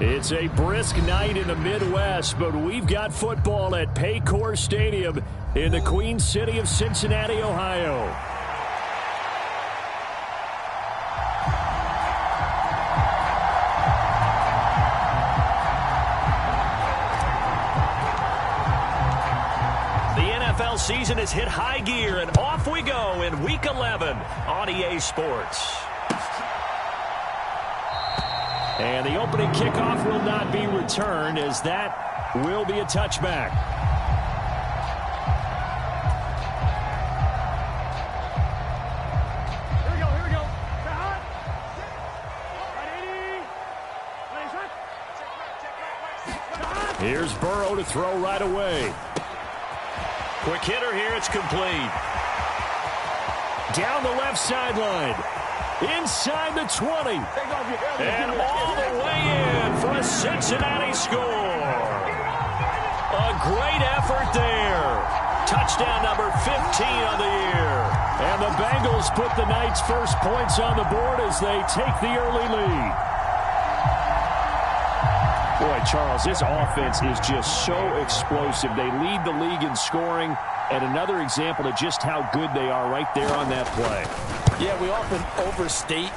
It's a brisk night in the Midwest, but we've got football at Paycor Stadium in the Queen City of Cincinnati, Ohio. football season has hit high gear, and off we go in Week 11 on EA Sports. And the opening kickoff will not be returned, as that will be a touchback. Here we go. Here's Burrow to throw right away. Quick hitter here, it's complete. Down the left sideline. Inside the 20. And all the way in for a Cincinnati score. A great effort there. Touchdown number 15 on the year. And the Bengals put the night's first points on the board as they take the early lead. Boy, Charles, this offense is just so explosive. They lead the league in scoring, and another example of just how good they are right there on that play. Yeah, we often overstate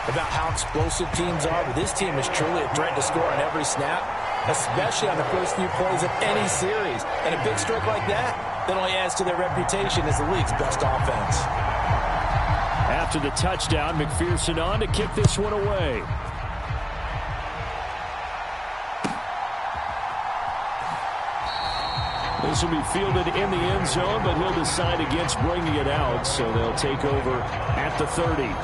about how explosive teams are, but this team is truly a threat to score on every snap, especially on the first few plays of any series. And a big stroke like that only adds to their reputation as the league's best offense. After the touchdown, McPherson on to kick this one away. This will be fielded in the end zone, but he'll decide against bringing it out, so they'll take over at the 30.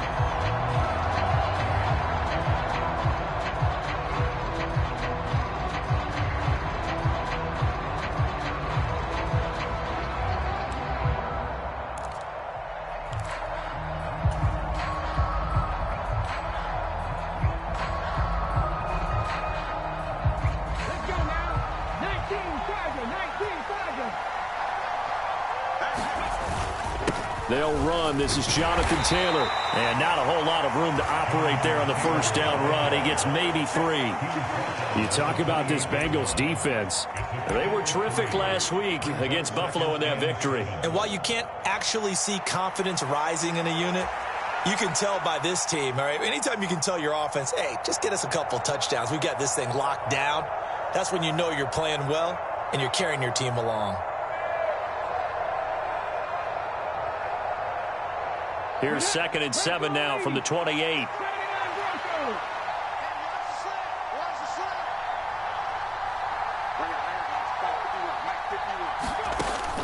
They'll run. This is Jonathan Taylor. And not a whole lot of room to operate there on the first down run. He gets maybe 3. You talk about this Bengals defense. They were terrific last week against Buffalo in that victory. And while you can't actually see confidence rising in a unit, you can tell by this team, all right? Anytime you can tell your offense, hey, just get us a couple touchdowns. We got this thing locked down. That's when you know you're playing well and you're carrying your team along. Here's 2nd and 7 now from the 28.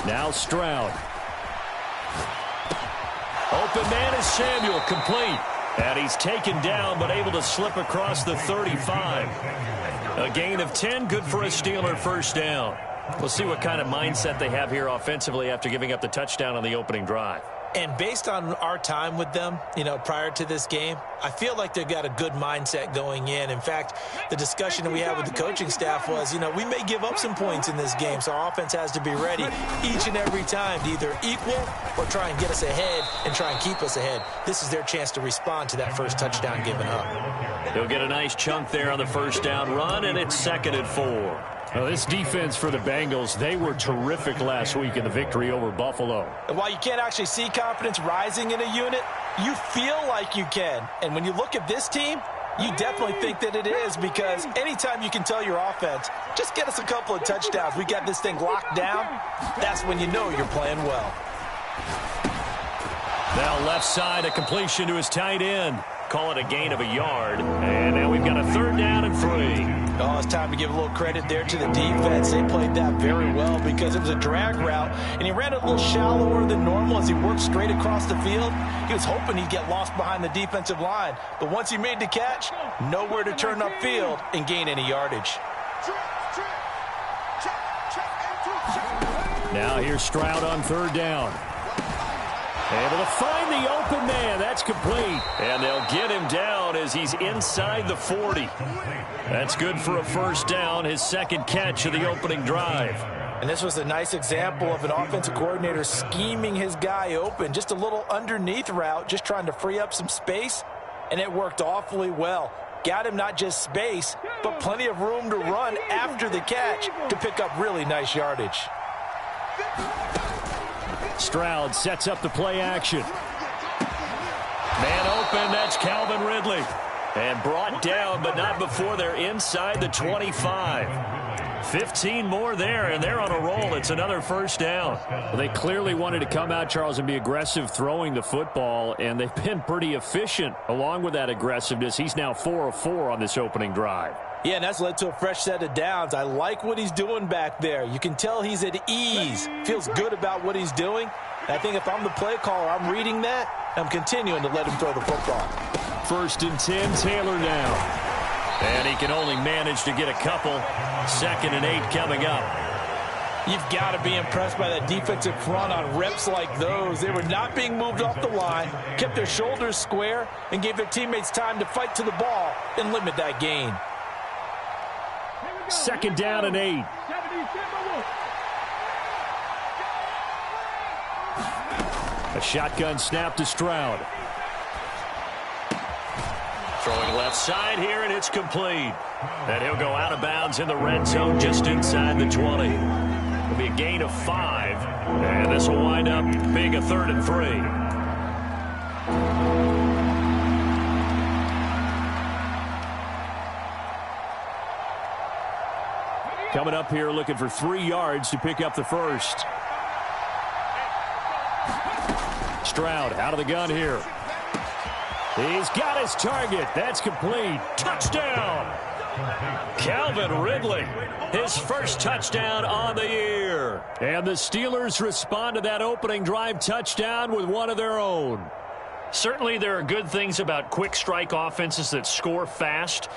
Now Stroud. Open man is Samuel, complete. And he's taken down, but able to slip across the 35. A gain of 10, good for a Steeler first down. We'll see what kind of mindset they have here offensively after giving up the touchdown on the opening drive. And based on our time with them, prior to this game, I feel like they've got a good mindset going in. In fact, the discussion that we had with the coaching staff was, we may give up some points in this game, so our offense has to be ready each and every time to either equal or try and get us ahead and try and keep us ahead. This is their chance to respond to that first touchdown given up. He'll get a nice chunk there on the first down run, and it's 2nd and 4. Well, this defense for the Bengals, they were terrific last week in the victory over Buffalo. And while you can't actually see confidence rising in a unit, you feel like you can. And when you look at this team, you definitely think that it is, because anytime you can tell your offense, just get us a couple of touchdowns, we got this thing locked down, that's when you know you're playing well. Now left side, a completion to his tight end. Call it a gain of a yard. And now we've got a 3rd down and 3. Oh, it's time to give a little credit there to the defense. They played that very well because it was a drag route, and he ran it a little shallower than normal as he worked straight across the field. He was hoping he'd get lost behind the defensive line, but once he made the catch, nowhere to turn upfield and gain any yardage. Now here's Stroud on 3rd down. Able to find the open man. That's complete. And they'll get him down as he's inside the 40. That's good for a first down, his 2nd catch of the opening drive. And this was a nice example of an offensive coordinator scheming his guy open. Just a little underneath route, just trying to free up some space, and it worked awfully well. Got him not just space, but plenty of room to run after the catch to pick up really nice yardage. Stroud sets up the play action. Man open, that's Calvin Ridley. And brought down, but not before they're inside the 25. 15 more there, and they're on a roll. It's another first down. Well, they clearly wanted to come out, Charles, and be aggressive throwing the football, and they've been pretty efficient along with that aggressiveness. He's now 4 of 4 on this opening drive. Yeah, and that's led to a fresh set of downs. I like what he's doing back there. You can tell he's at ease, feels good about what he's doing. And I think if I'm the play caller, I'm reading that, I'm continuing to let him throw the football. 1st and 10, Taylor now. And he can only manage to get a couple. 2nd and 8 coming up. You've got to be impressed by that defensive front on reps like those. They were not being moved off the line, kept their shoulders square, and gave their teammates time to fight to the ball and limit that gain. 2nd down and 8. A shotgun snap to Stroud. Throwing left side here, and it's complete. And he'll go out of bounds in the red zone just inside the 20. It'll be a gain of 5, and this will wind up being a 3rd and 3. Coming up here looking for 3 yards to pick up the first. Stroud out of the gun here. He's got his target. That's complete. Touchdown! Calvin Ridley, his first touchdown on the year. And the Steelers respond to that opening drive touchdown with one of their own. Certainly there are good things about quick strike offenses that score fast,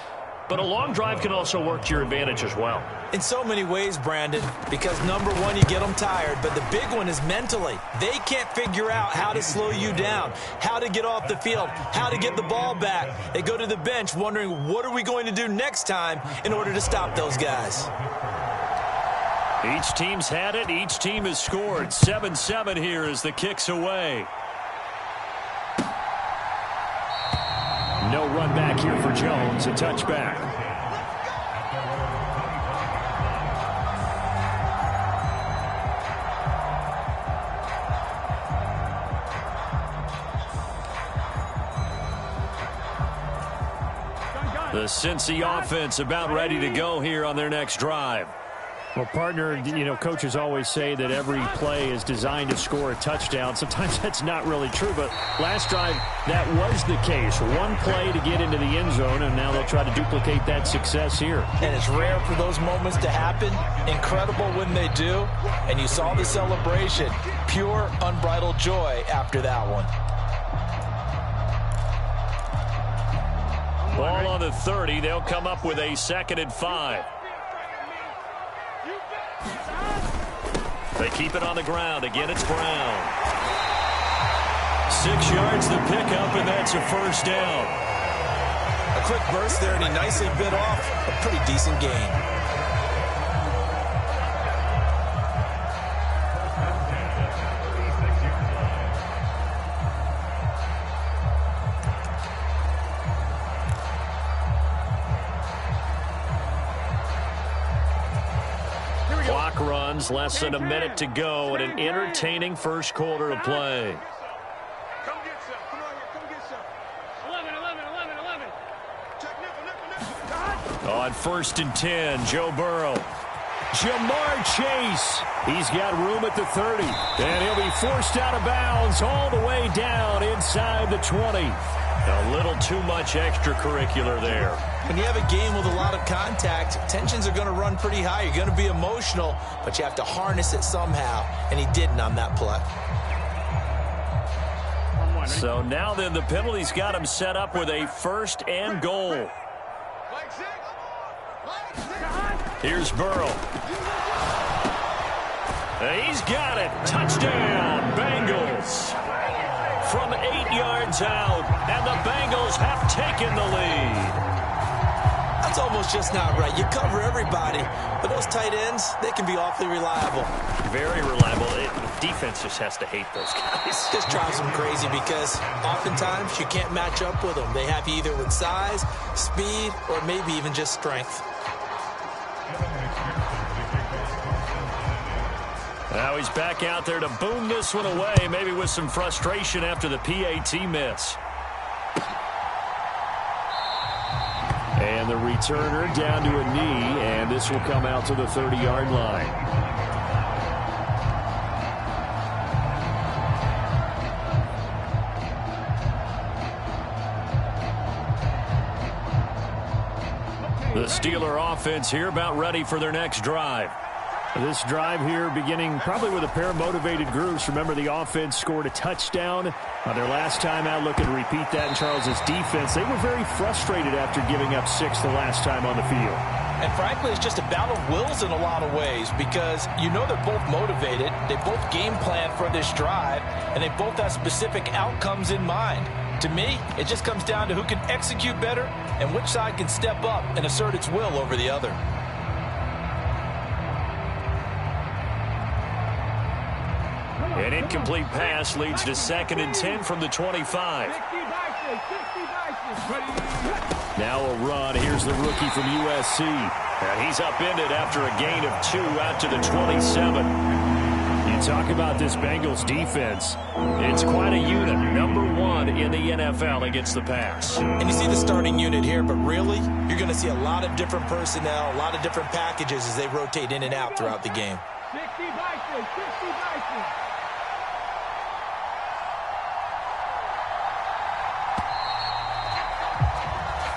but a long drive can also work to your advantage as well. In so many ways, Brandon, because number one, you get them tired, but the big one is mentally. They can't figure out how to slow you down, how to get off the field, how to get the ball back. They go to the bench wondering, what are we going to do next time in order to stop those guys? Each team's had it. Each team has scored. 7-7 here as the kick's away. No run back here for Jones. A touchback. The Cincy offense about ready to go here on their next drive. Well, partner, you know, coaches always say that every play is designed to score a touchdown. Sometimes that's not really true, but last drive, that was the case. One play to get into the end zone, and now they'll try to duplicate that success here. And it's rare for those moments to happen. Incredible when they do. And you saw the celebration. Pure, unbridled joy after that one. Ball on the 30. They'll come up with a 2nd and 5. They keep it on the ground. Again, it's Brown. 6 yards the pickup, and that's a first down. A quick burst there, and he nicely bit off a pretty decent gain. Clock runs, less than a minute to go, and an entertaining first quarter to play. Come get some. Come on here. Come get some. 11. On 1st and 10, Joe Burrow. Jamar Chase. He's got room at the 30. And he'll be forced out of bounds all the way down inside the 20. A little too much extracurricular there. When you have a game with a lot of contact, tensions are going to run pretty high. You're going to be emotional, but you have to harness it somehow, and he didn't on that play. So now then the penalty's got him set up with a 1st and goal. Here's Burrow. He's got it. Touchdown, Bengals. From 8 yards out, and the Bengals have taken the lead. That's almost just not right. You cover everybody, but those tight ends, they can be awfully reliable. Very reliable. Defense just has to hate those guys. Just drives them crazy because oftentimes you can't match up with them. They have you either with size, speed, or maybe even just strength. Now he's back out there to boom this one away, maybe with some frustration after the PAT miss. And the returner down to a knee, and this will come out to the 30-yard line. The Steeler offense here about ready for their next drive. This drive here beginning probably with a pair of motivated groups. Remember, the offense scored a touchdown on their last time out. Looking to repeat that in Charles's defense. They were very frustrated after giving up 6 the last time on the field. And frankly, it's just a battle of wills in a lot of ways because you know they're both motivated. They both game plan for this drive, and they both have specific outcomes in mind. To me, it just comes down to who can execute better and which side can step up and assert its will over the other. An incomplete pass leads to 2nd and 10 from the 25. Now a run. Here's the rookie from USC. And he's upended after a gain of 2 out to the 27. You talk about this Bengals defense. It's quite a unit. Number 1 in the NFL against the pass. And you see the starting unit here, but really, you're going to see a lot of different personnel, a lot of different packages as they rotate in and out throughout the game. 60 Vikings, 60 Vikings.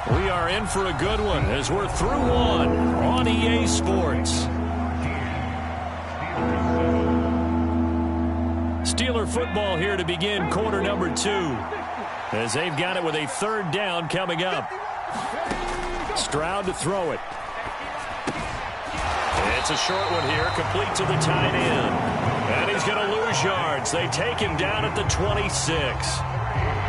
We are in for a good one as we're through one on EA Sports. Steeler football here to begin quarter number 2 as they've got it with a 3rd down coming up. Stroud to throw it. It's a short one here, complete to the tight end. And he's going to lose yards. They take him down at the 26.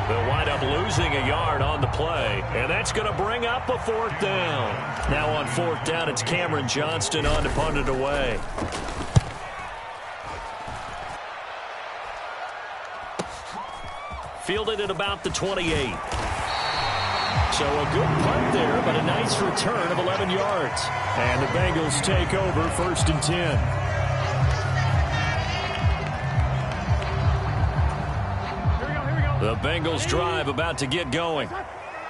They'll wind up losing a yard on the play, and that's going to bring up a 4th down. Now on 4th down, it's Cameron Johnston on to punt it away. Fielded at about the 28. So a good punt there, but a nice return of 11 yards. And the Bengals take over 1st and 10. The Bengals drive about to get going.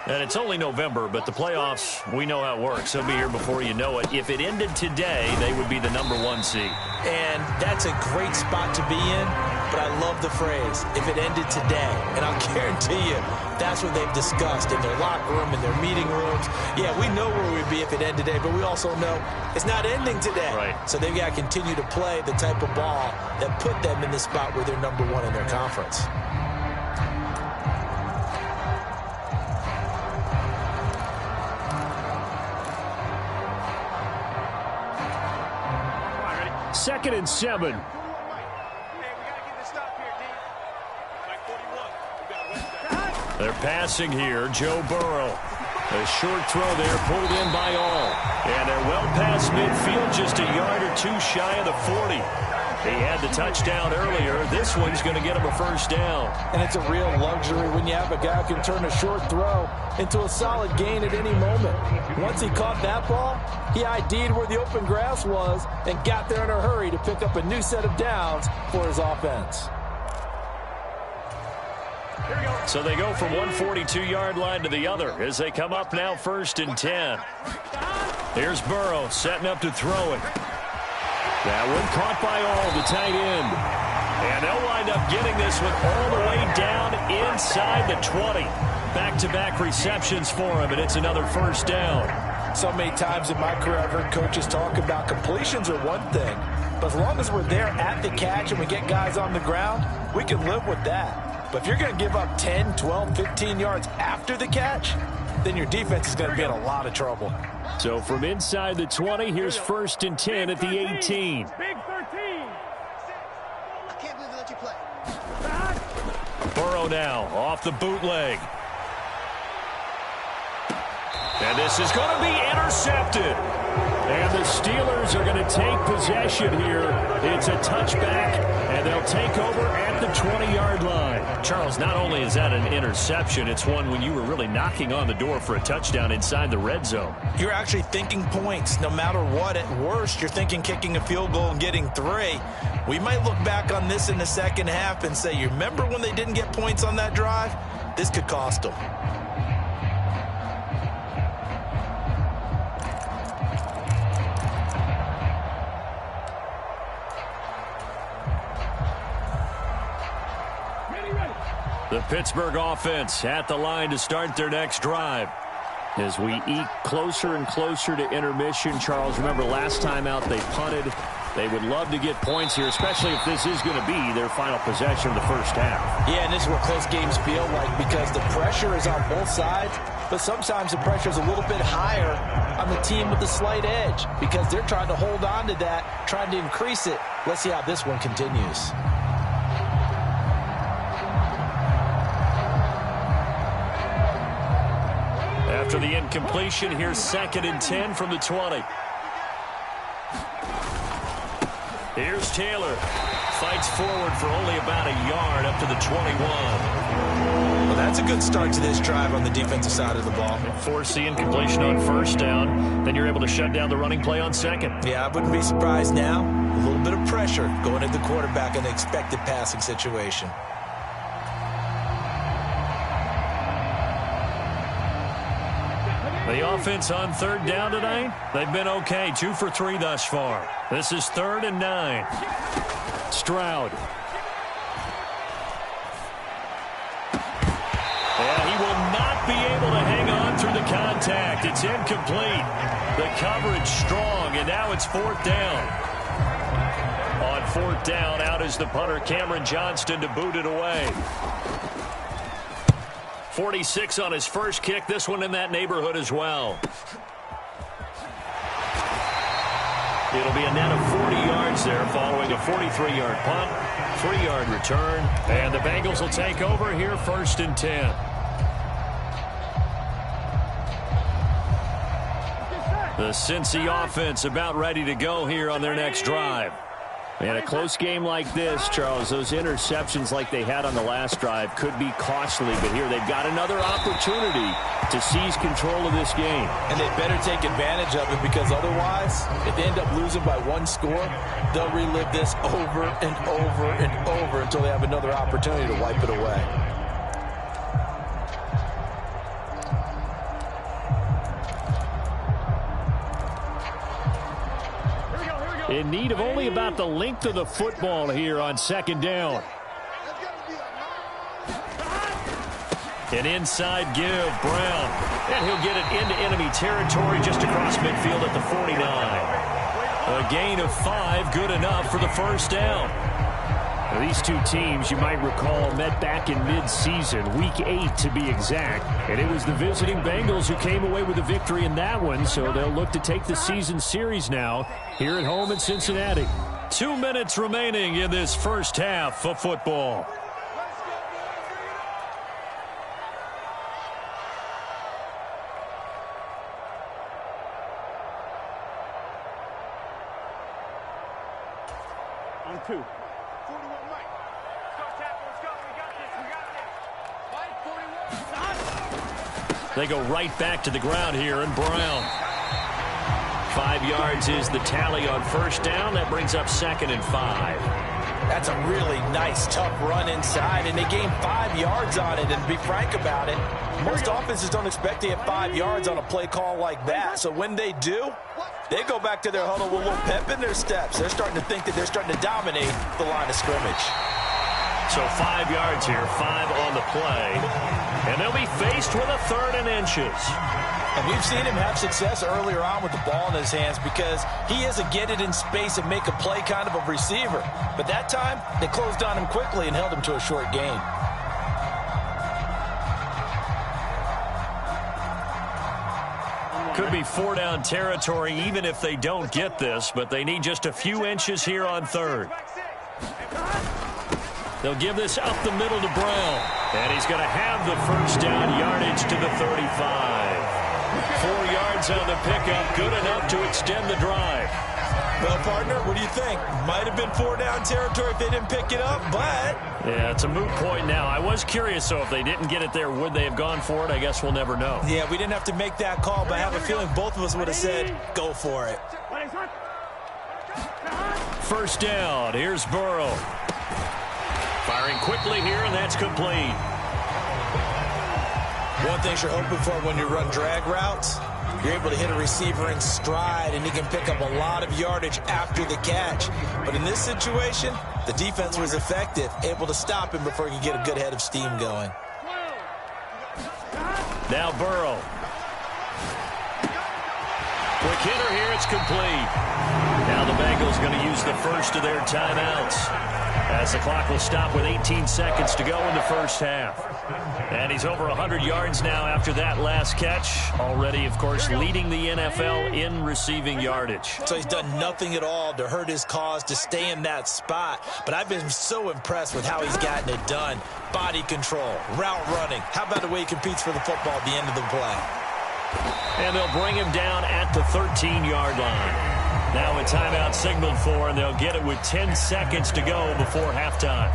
And it's only November, but the playoffs, we know how it works. They'll be here before you know it. If it ended today, they would be the number 1 seed. And that's a great spot to be in, but I love the phrase, if it ended today. And I'll guarantee you, that's what they've discussed in their locker room, in their meeting rooms. Yeah, we know where we'd be if it ended today, but we also know it's not ending today. Right. So they've got to continue to play the type of ball that put them in the spot where they're number 1 in their conference. Second and 7. They're passing here. Joe Burrow. A short throw there pulled in by all. And they're well past midfield, just a yard or 2 shy of the 40. He had the touchdown earlier. This one's going to get him a 1st down. And it's a real luxury when you have a guy who can turn a short throw into a solid gain at any moment. Once he caught that ball, he ID'd where the open grass was and got there in a hurry to pick up a new set of downs for his offense. So they go from one 42-yard line to the other as they come up now 1st and 10. Here's Burrow setting up to throw it. That one caught by all, the tight end. And they'll wind up getting this one all the way down inside the 20. Back-to-back receptions for him, and it's another 1st down. So many times in my career I've heard coaches talk about completions are one thing, but as long as we're there at the catch and we get guys on the ground, we can live with that. But if you're going to give up 10, 12, 15 yards after the catch, then your defense is going to be in a lot of trouble. So from inside the 20, here's 1st and 10 at the 18. Big 13. I can't believe they let you play. Burrow now off the bootleg. And this is going to be intercepted. And the Steelers are going to take possession here. It's a touchback, and they'll take over at the 20-yard line. Charles, not only is that an interception, it's one when you were really knocking on the door for a touchdown inside the red zone. You're actually thinking points no matter what. At worst, you're thinking kicking a field goal and getting 3. We might look back on this in the second half and say, you remember when they didn't get points on that drive? This could cost them. The Pittsburgh offense at the line to start their next drive. As we eke closer and closer to intermission, Charles, remember last time out they punted. They would love to get points here, especially if this is going to be their final possession of the first half. Yeah, and this is what close games feel like because the pressure is on both sides, but sometimes the pressure is a little bit higher on the team with the slight edge because they're trying to hold on to that, trying to increase it. Let's see how this one continues. After the incompletion, here's 2nd and 10 from the 20. Here's Taylor. Fights forward for only about a yard up to the 21. Well, that's a good start to this drive on the defensive side of the ball. Force the incompletion on first down. Then you're able to shut down the running play on second. Yeah, I wouldn't be surprised now. A little bit of pressure going at the quarterback in an expected passing situation. The offense on 3rd down tonight, they've been okay. 2 for 3 thus far. This is 3rd and 9. Stroud. And he will not be able to hang on through the contact. It's incomplete. The coverage strong, and now it's 4th down. On 4th down, out is the punter, Cameron Johnston, to boot it away. 46 on his first kick. This one in that neighborhood as well. It'll be a net of 40 yards there following a 43-yard punt, 3-yard return, and the Bengals will take over here 1st and 10. The Cincy offense about ready to go here on their next drive. And a close game like this, Charles, those interceptions like they had on the last drive could be costly. But here they've got another opportunity to seize control of this game. And they better take advantage of it because otherwise, if they end up losing by 1 score, they'll relive this over and over and over until they have another opportunity to wipe it away. In need of only about the length of the football here on 2nd down. An inside give, Brown. And he'll get it into enemy territory just across midfield at the 49. A gain of 5, good enough for the 1st down. Now, these two teams, you might recall, met back in mid-season, week 8 to be exact. And it was the visiting Bengals who came away with a victory in that one, so they'll look to take the season series now here at home in Cincinnati. 2 minutes remaining in this first half of football. On 2. 41 Mike. Let's go, tackle. Let's go. We got this. We got this. Mike, 41. They go right back to the ground here, and Brown. 5 yards is the tally on 1st down. That brings up 2nd and 5. That's a really nice, tough run inside, and they gained 5 yards on it. And to be frank about it, most offenses don't expect to get 5 yards on a play call like that. So when they do, they go back to their huddle with a little pep in their steps. They're starting to think that they're starting to dominate the line of scrimmage. So 5 yards here, 5 on the play. And they'll be faced with a 3rd and inches. And we've seen him have success earlier on with the ball in his hands because he is a get it in space and make a play kind of a receiver. But that time, they closed on him quickly and held him to a short gain. Could be 4-down territory even if they don't get this, but they need just a few inches here on 3rd. They'll give this up the middle to Brown. And he's going to have the 1st down yardage to the 35. 4 yards on the pickup, good enough to extend the drive. Well, partner, what do you think? Might have been 4-down territory if they didn't pick it up, but... Yeah, it's a moot point now. I was curious, so if they didn't get it there, would they have gone for it? I guess we'll never know. Yeah, we didn't have to make that call, but I have a feeling both of us would have said, go for it. 1st down, here's Burrow. Firing quickly here, and that's complete. One thing you're hoping for when you run drag routes You're able to hit a receiver in stride, and he can pick up a lot of yardage after the catch. But in this situation, the defense was effective, able to stop him before he could get a good head of steam going. Now Burrow. Quick hitter here, it's complete. Now the Bengals going to use the first of their timeouts, as the clock will stop with 18 seconds to go in the first half. And he's over 100 yards now after that last catch. Already, of course, leading the NFL in receiving yardage. So he's done nothing at all to hurt his cause to stay in that spot. But I've been so impressed with how he's gotten it done. Body control, route running. How about the way he competes for the football at the end of the play? And they'll bring him down at the 13-yard line. Now a timeout signaled for, and they'll get it with 10 seconds to go before halftime.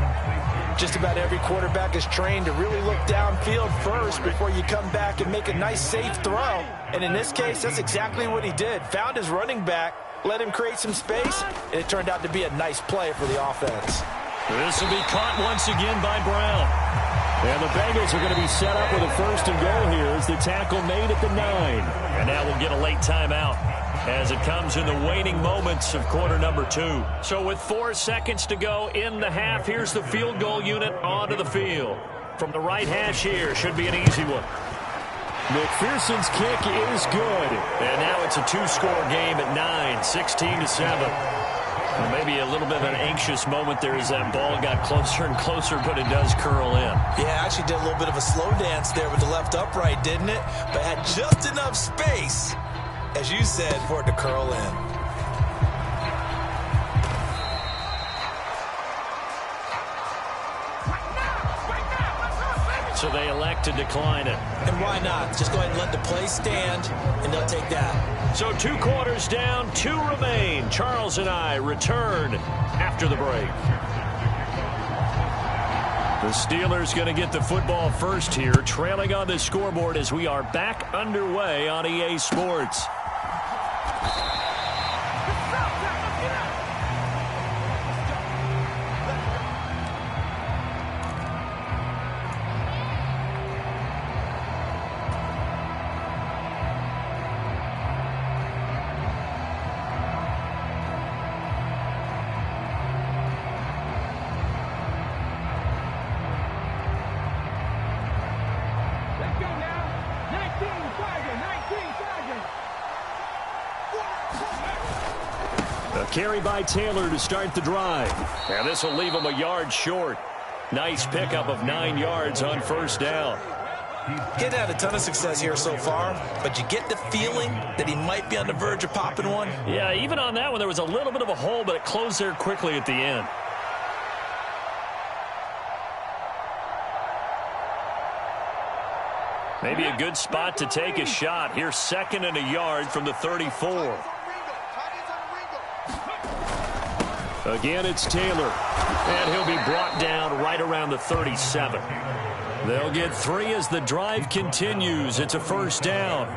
Just about every quarterback is trained to really look downfield first before you come back and make a nice, safe throw. And in this case, that's exactly what he did. Found his running back, let him create some space, and it turned out to be a nice play for the offense. This will be caught once again by Brown. And the Bengals are going to be set up with a first and goal here as the tackle made at the 9. And now we'll get a late timeout as it comes in the waning moments of quarter number 2. So with 4 seconds to go in the half, here's the field goal unit onto the field. From the right hash here, should be an easy one. McPherson's kick is good. And now it's a 2-score game at 9, 16-7. Well, maybe a little bit of an anxious moment there as that ball got closer and closer, but it does curl in. Yeah, actually did a little bit of a slow dance there with the left upright, didn't it? But had just enough space, as you said, for it to curl in. So they elect to decline it. And why not? Just go ahead and let the play stand, and they'll take that. So 2 quarters down, 2 remain. Charles and I return after the break. The Steelers going to get the football first here, trailing on the scoreboard as we are back underway on EA Sports. Carry by Taylor to start the drive. And this will leave him a yard short. Nice pickup of 9 yards on first down. He had a ton of success here so far, but you get the feeling that he might be on the verge of popping one. Yeah, even on that one, there was a little bit of a hole, but it closed there quickly at the end. Maybe a good spot to take a shot. Here's 2nd and a yard from the 34. Again, it's Taylor. And he'll be brought down right around the 37. They'll get 3 as the drive continues. It's a first down.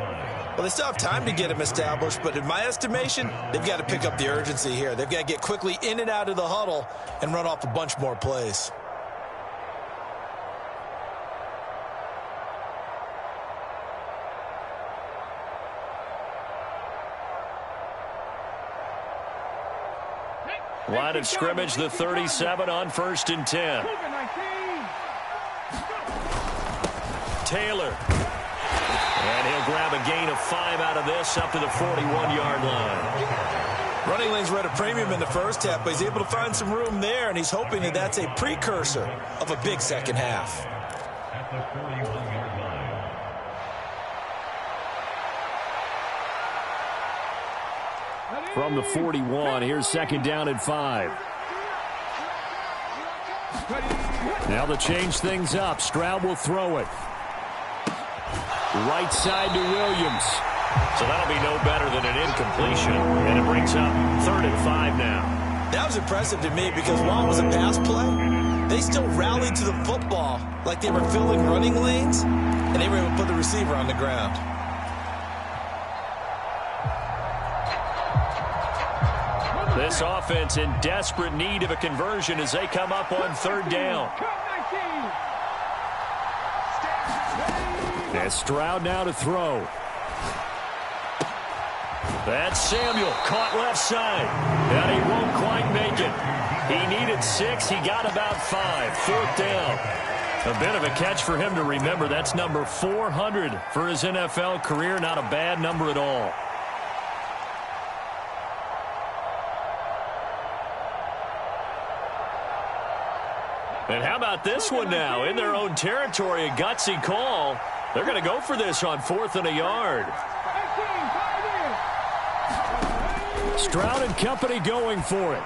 Well, they still have time to get him established, but in my estimation, they've got to pick up the urgency here. They've got to get quickly in and out of the huddle and run off a bunch more plays. Line of scrimmage, the 37 on 1st and 10. Taylor. And he'll grab a gain of 5 out of this up to the 41-yard line. Running lanes were at a premium in the first half, but he's able to find some room there, and he's hoping that that's a precursor of a big second half. At the 41-yard line. From the 41, here's 2nd down and 5. Now to change things up, Stroud will throw it. Right side to Williams. So that'll be no better than an incompletion. And it brings up 3rd and 5 now. That was impressive to me because while it was a pass play, they still rallied to the football like they were filling running lanes, and they were able to put the receiver on the ground. This offense in desperate need of a conversion as they come up on 3rd down. And Stroud now to throw. That's Samuel, caught left side. And he won't quite make it. He needed 6. He got about 5. 4th down. A bit of a catch for him to remember. That's number 400 for his NFL career. Not a bad number at all. And how about this one now? In their own territory, a gutsy call. They're going to go for this on 4th and a yard. Stroud and company going for it.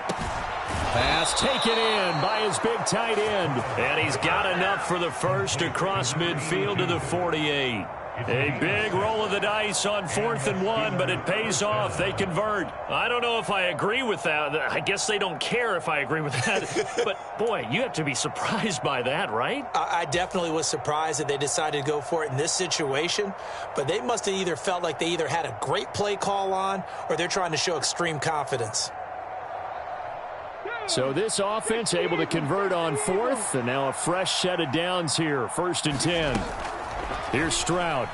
Pass taken in by his big tight end. And he's got enough for the first across midfield to the 48. A big roll of the dice on 4th and 1, but it pays off. They convert. I don't know if I agree with that. I guess they don't care if I agree with that. But, boy, you have to be surprised by that, right? I definitely was surprised that they decided to go for it in this situation. But they must have either felt like they either had a great play call on or they're trying to show extreme confidence. So this offense able to convert on 4th, and now a fresh set of downs here. 1st and 10. Here's Stroud.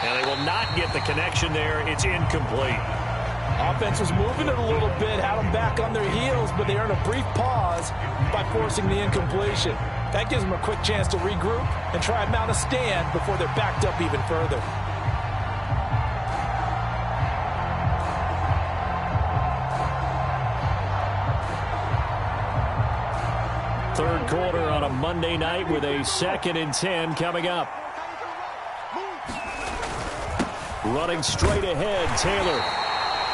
And they will not get the connection there. It's incomplete. Offense was moving it a little bit, had them back on their heels, but they earned a brief pause by forcing the incompletion. That gives them a quick chance to regroup and try and mount a stand before they're backed up even further. Third quarter on a Monday night with a 2nd and 10 coming up. Running straight ahead, Taylor.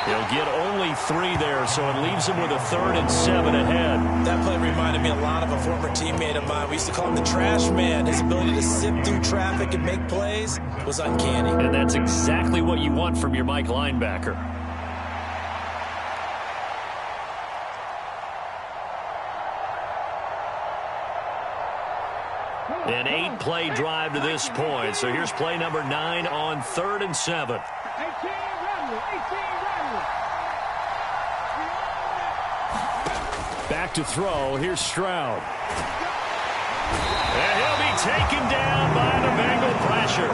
He'll get only 3 there, so it leaves him with a 3rd and 7 ahead. That play reminded me a lot of a former teammate of mine. We used to call him the trash man. His ability to sift through traffic and make plays was uncanny. And that's exactly what you want from your Mike linebacker. An 8-play drive to this point. So here's play number 9 on 3rd and 7. Back to throw. Here's Stroud. And he'll be taken down by the Bengal pressure.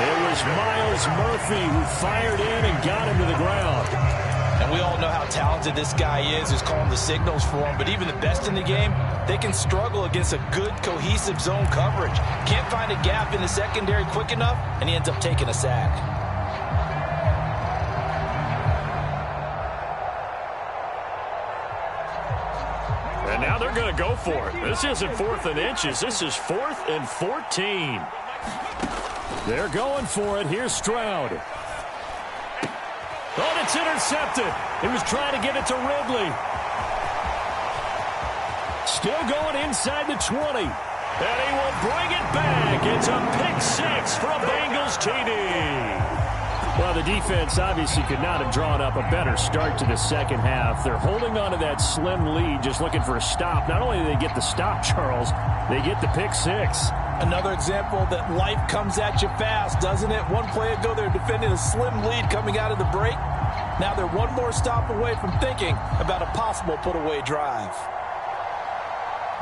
It was Miles Murphy who fired in and got him to the ground. And we all know how talented this guy is, who's calling the signals for him. But even the best in the game, they can struggle against a good, cohesive zone coverage. Can't find a gap in the secondary quick enough, and he ends up taking a sack. And now they're going to go for it. This isn't 4th and inches. This is 4th and 14. They're going for it. Here's Stroud. Oh, it's intercepted. He was trying to get it to Ridley. Still going inside the 20. And he will bring it back. It's a pick 6 for a Bengals TD. Well, the defense obviously could not have drawn up a better start to the second half. They're holding on to that slim lead, just looking for a stop. Not only do they get the stop, Charles, they get the pick 6. Another example that life comes at you fast, doesn't it? One play ago, they're defending a slim lead coming out of the break. Now they're one more stop away from thinking about a possible put-away drive.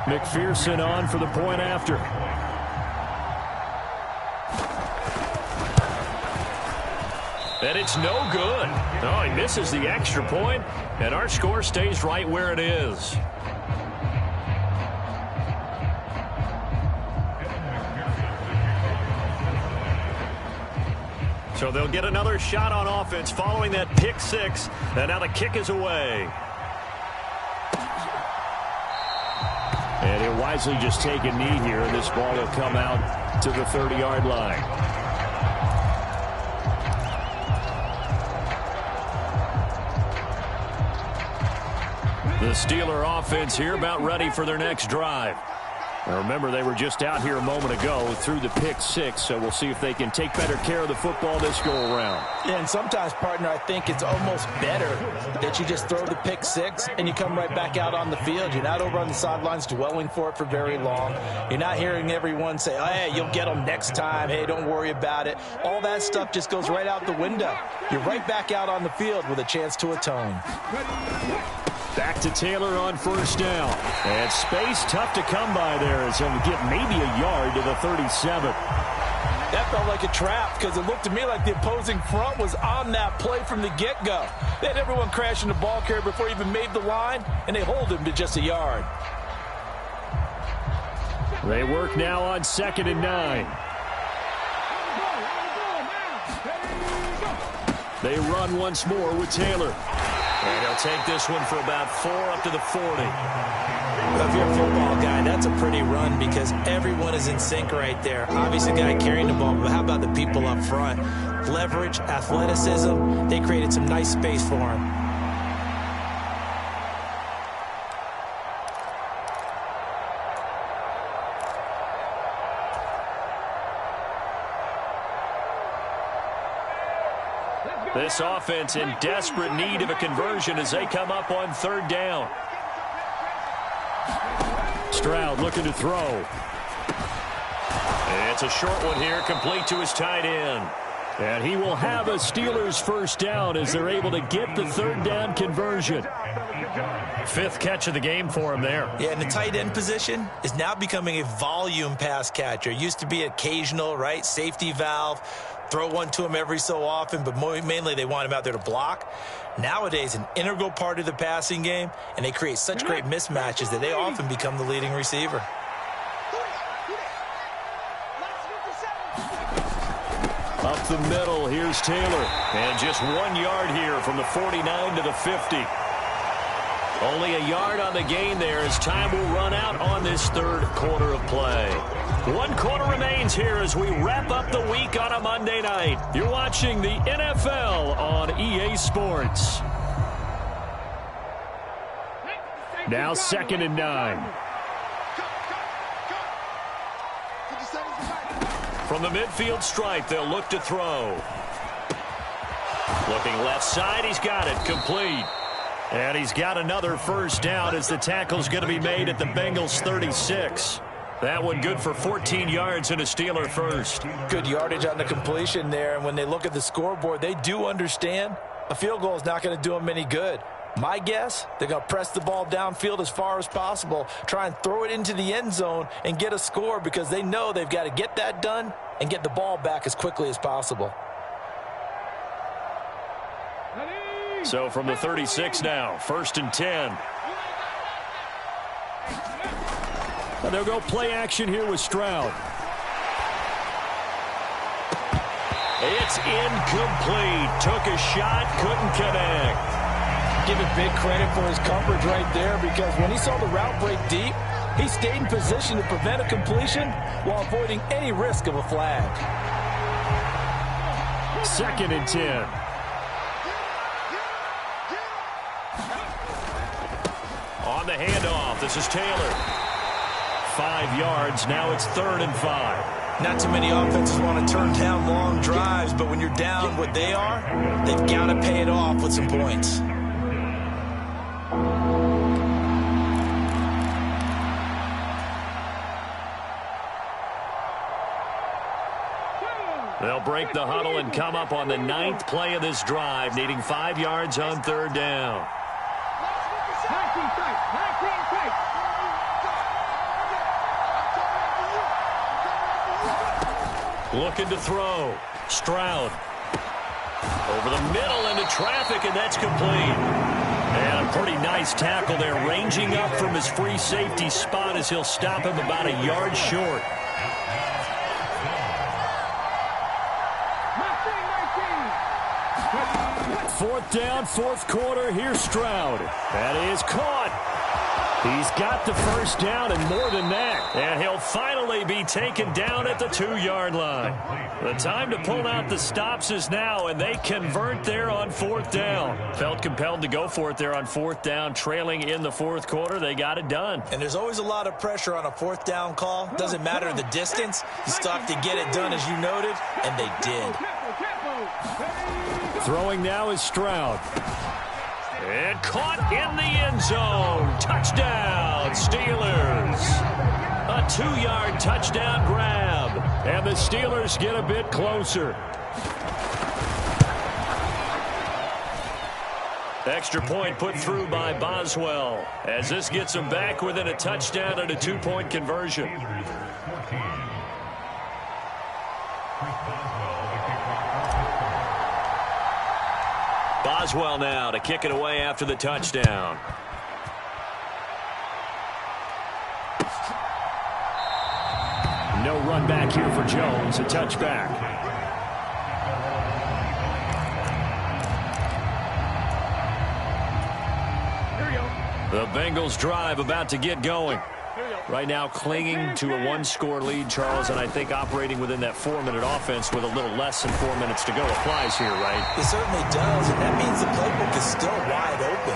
McPherson on for the point after. And it's no good. Oh, he misses the extra point, and our score stays right where it is. So they'll get another shot on offense following that pick 6, and now the kick is away. And he'll wisely just take a knee here, and this ball will come out to the 30-yard line. The Steeler offense here about ready for their next drive. Now remember, they were just out here a moment ago through the pick 6, so we'll see if they can take better care of the football this go-around. Yeah, and sometimes, partner, I think it's almost better that you just throw the pick 6 and you come right back out on the field. You're not over on the sidelines dwelling for it for very long. You're not hearing everyone say, oh, hey, you'll get them next time. Hey, don't worry about it. All that stuff just goes right out the window. You're right back out on the field with a chance to atone. Back to Taylor on first down. And space tough to come by there as he'll get maybe a yard to the 37. That felt like a trap because it looked to me like the opposing front was on that play from the get-go. They had everyone crashing the ball carrier before he even made the line, and they hold him to just a yard. They work now on 2nd and 9. They run once more with Taylor. And he'll take this one for about 4 up to the 40. Well, if you're a football guy, that's a pretty run because everyone is in sync right there. Obviously, the guy carrying the ball, but how about the people up front? Leverage, athleticism, they created some nice space for him. This offense in desperate need of a conversion as they come up on 3rd down. Stroud looking to throw. It's a short one here, complete to his tight end. And he will have a Steelers first down as they're able to get the 3rd down conversion. 5th catch of the game for him there. Yeah, and the tight end position is now becoming a volume pass catcher. It used to be occasional, right? Safety valve. Throw one to him every so often, but mainly they want him out there to block. Nowadays, an integral part of the passing game, and they create such great mismatches that they often become the leading receiver. Up the middle, here's Taylor. And just 1 yard here from the 49 to the 50. Only a yard on the gain there as time will run out on this 3rd quarter of play. 1 quarter remains here as we wrap up the week on a Monday night. You're watching the NFL on EA Sports. Now 2nd and 9. From the midfield stripe, they'll look to throw. Looking left side, he's got it, complete. And he's got another first down as the tackle's going to be made at the Bengals 36. That one good for 14 yards and a Steeler first. Good yardage on the completion there, and when they look at the scoreboard, they do understand a field goal is not going to do them any good. My guess, they're going to press the ball downfield as far as possible, try and throw it into the end zone and get a score because they know they've got to get that done and get the ball back as quickly as possible. So from the 36 now, 1st and 10. And they'll go play action here with Stroud. It's incomplete. Took a shot, couldn't connect. Give it big credit for his coverage right there because when he saw the route break deep, he stayed in position to prevent a completion while avoiding any risk of a flag. 2nd and 10. On the handoff, this is Taylor. 5 yards, now it's 3rd and 5. Not too many offenses want to turn down long drives, but when you're down what they are, they've got to pay it off with some points. They'll break the huddle and come up on the 9th play of this drive, needing 5 yards on 3rd down. Looking to throw. Stroud. Over the middle into traffic, and that's complete. And a pretty nice tackle there, ranging up from his free safety spot as he'll stop him about a yard short. Fourth down, 4th quarter. Here's Stroud. That is caught. He's got the first down and more than that. And he'll finally be taken down at the 2-yard line. The time to pull out the stops is now, and they convert there on 4th down. Felt compelled to go for it there on 4th down, trailing in the 4th quarter. They got it done. And there's always a lot of pressure on a 4th down call. Doesn't matter the distance. You still have to get it done, as you noted, and they did. Throwing now is Stroud. And caught in the end zone. Touchdown, Steelers. A 2-yard touchdown grab. And the Steelers get a bit closer. Extra point put through by Boswell, as this gets them back within a touchdown and a 2-point conversion. Boswell now to kick it away after the touchdown. No run back here for Jones. A touchback. The Bengals drive about to get going. Right now clinging to a one-score lead, Charles, and I think operating within that 4-minute offense with a little less than 4 minutes to go applies here, right? It certainly does, and that means the playbook is still wide open.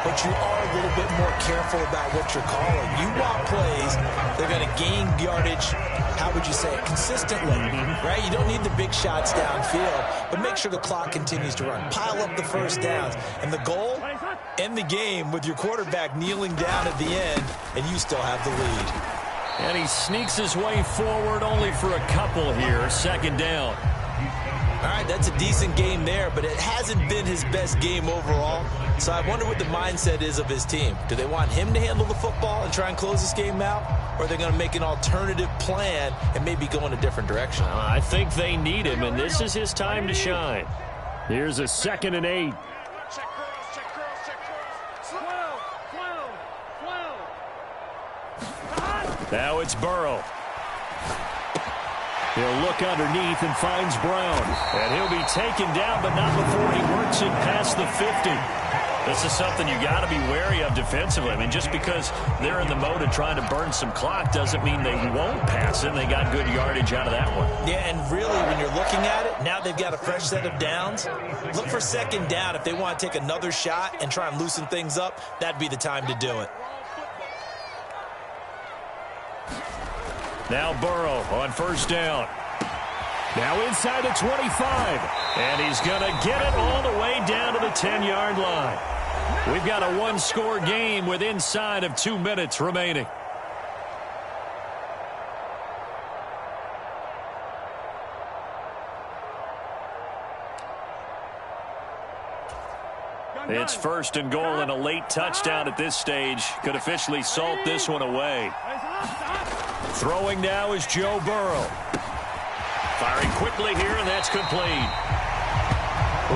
But you are a little bit more careful about what you're calling. You want plays, they're going to gain yardage, how would you say it, consistently, right? You don't need the big shots downfield, but make sure the clock continues to run. Pile up the first downs. And the goal, end the game with your quarterback kneeling down at the end, and you still have the lead. And he sneaks his way forward only for a couple here. Second down. All right, that's a decent game there, but it hasn't been his best game overall. So I wonder what the mindset is of his team. Do they want him to handle the football and try and close this game out? Or are they going to make an alternative plan and maybe go in a different direction? I think they need him, and this is his time to shine. Here's a 2nd and 8. Check curls, check curls, check curls. Flow. Now it's Burrow. He'll look underneath and finds Brown. And he'll be taken down, but not before he works it past the 50. This is something you got to be wary of defensively. I mean, just because they're in the mode of trying to burn some clock doesn't mean they won't pass it. They got good yardage out of that one. Yeah, and really, when you're looking at it, now they've got a fresh set of downs. Look for second down. If they want to take another shot and try and loosen things up, that'd be the time to do it. Now Burrow on first down. Now inside the 25. And he's going to get it all the way down to the 10-yard line. We've got a one-score game with inside of 2 minutes remaining. It's 1st and goal, and a late touchdown at this stage could officially salt this one away. Throwing now is Joe Burrow. Firing quickly here, and that's complete.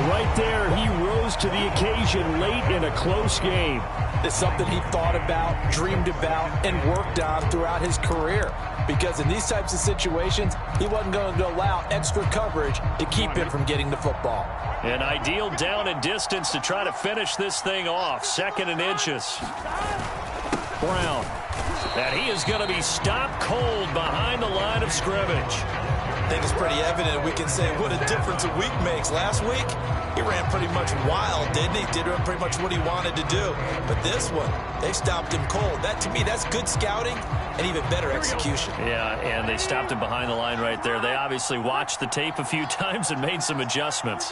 Right there, he rose to the occasion late in a close game. It's something he thought about, dreamed about, and worked on throughout his career. Because in these types of situations, he wasn't going to allow extra coverage to keep him from getting the football. An ideal down and distance to try to finish this thing off. 2nd and inches. Brown. And he is going to be stopped cold behind the line of scrimmage. I think it's pretty evident. We can say what a difference a week makes. Last week, he ran pretty much wild, didn't he? Did pretty much what he wanted to do. But this one, they stopped him cold. That, to me, that's good scouting and even better execution. Yeah, and they stopped him behind the line right there. They obviously watched the tape a few times and made some adjustments.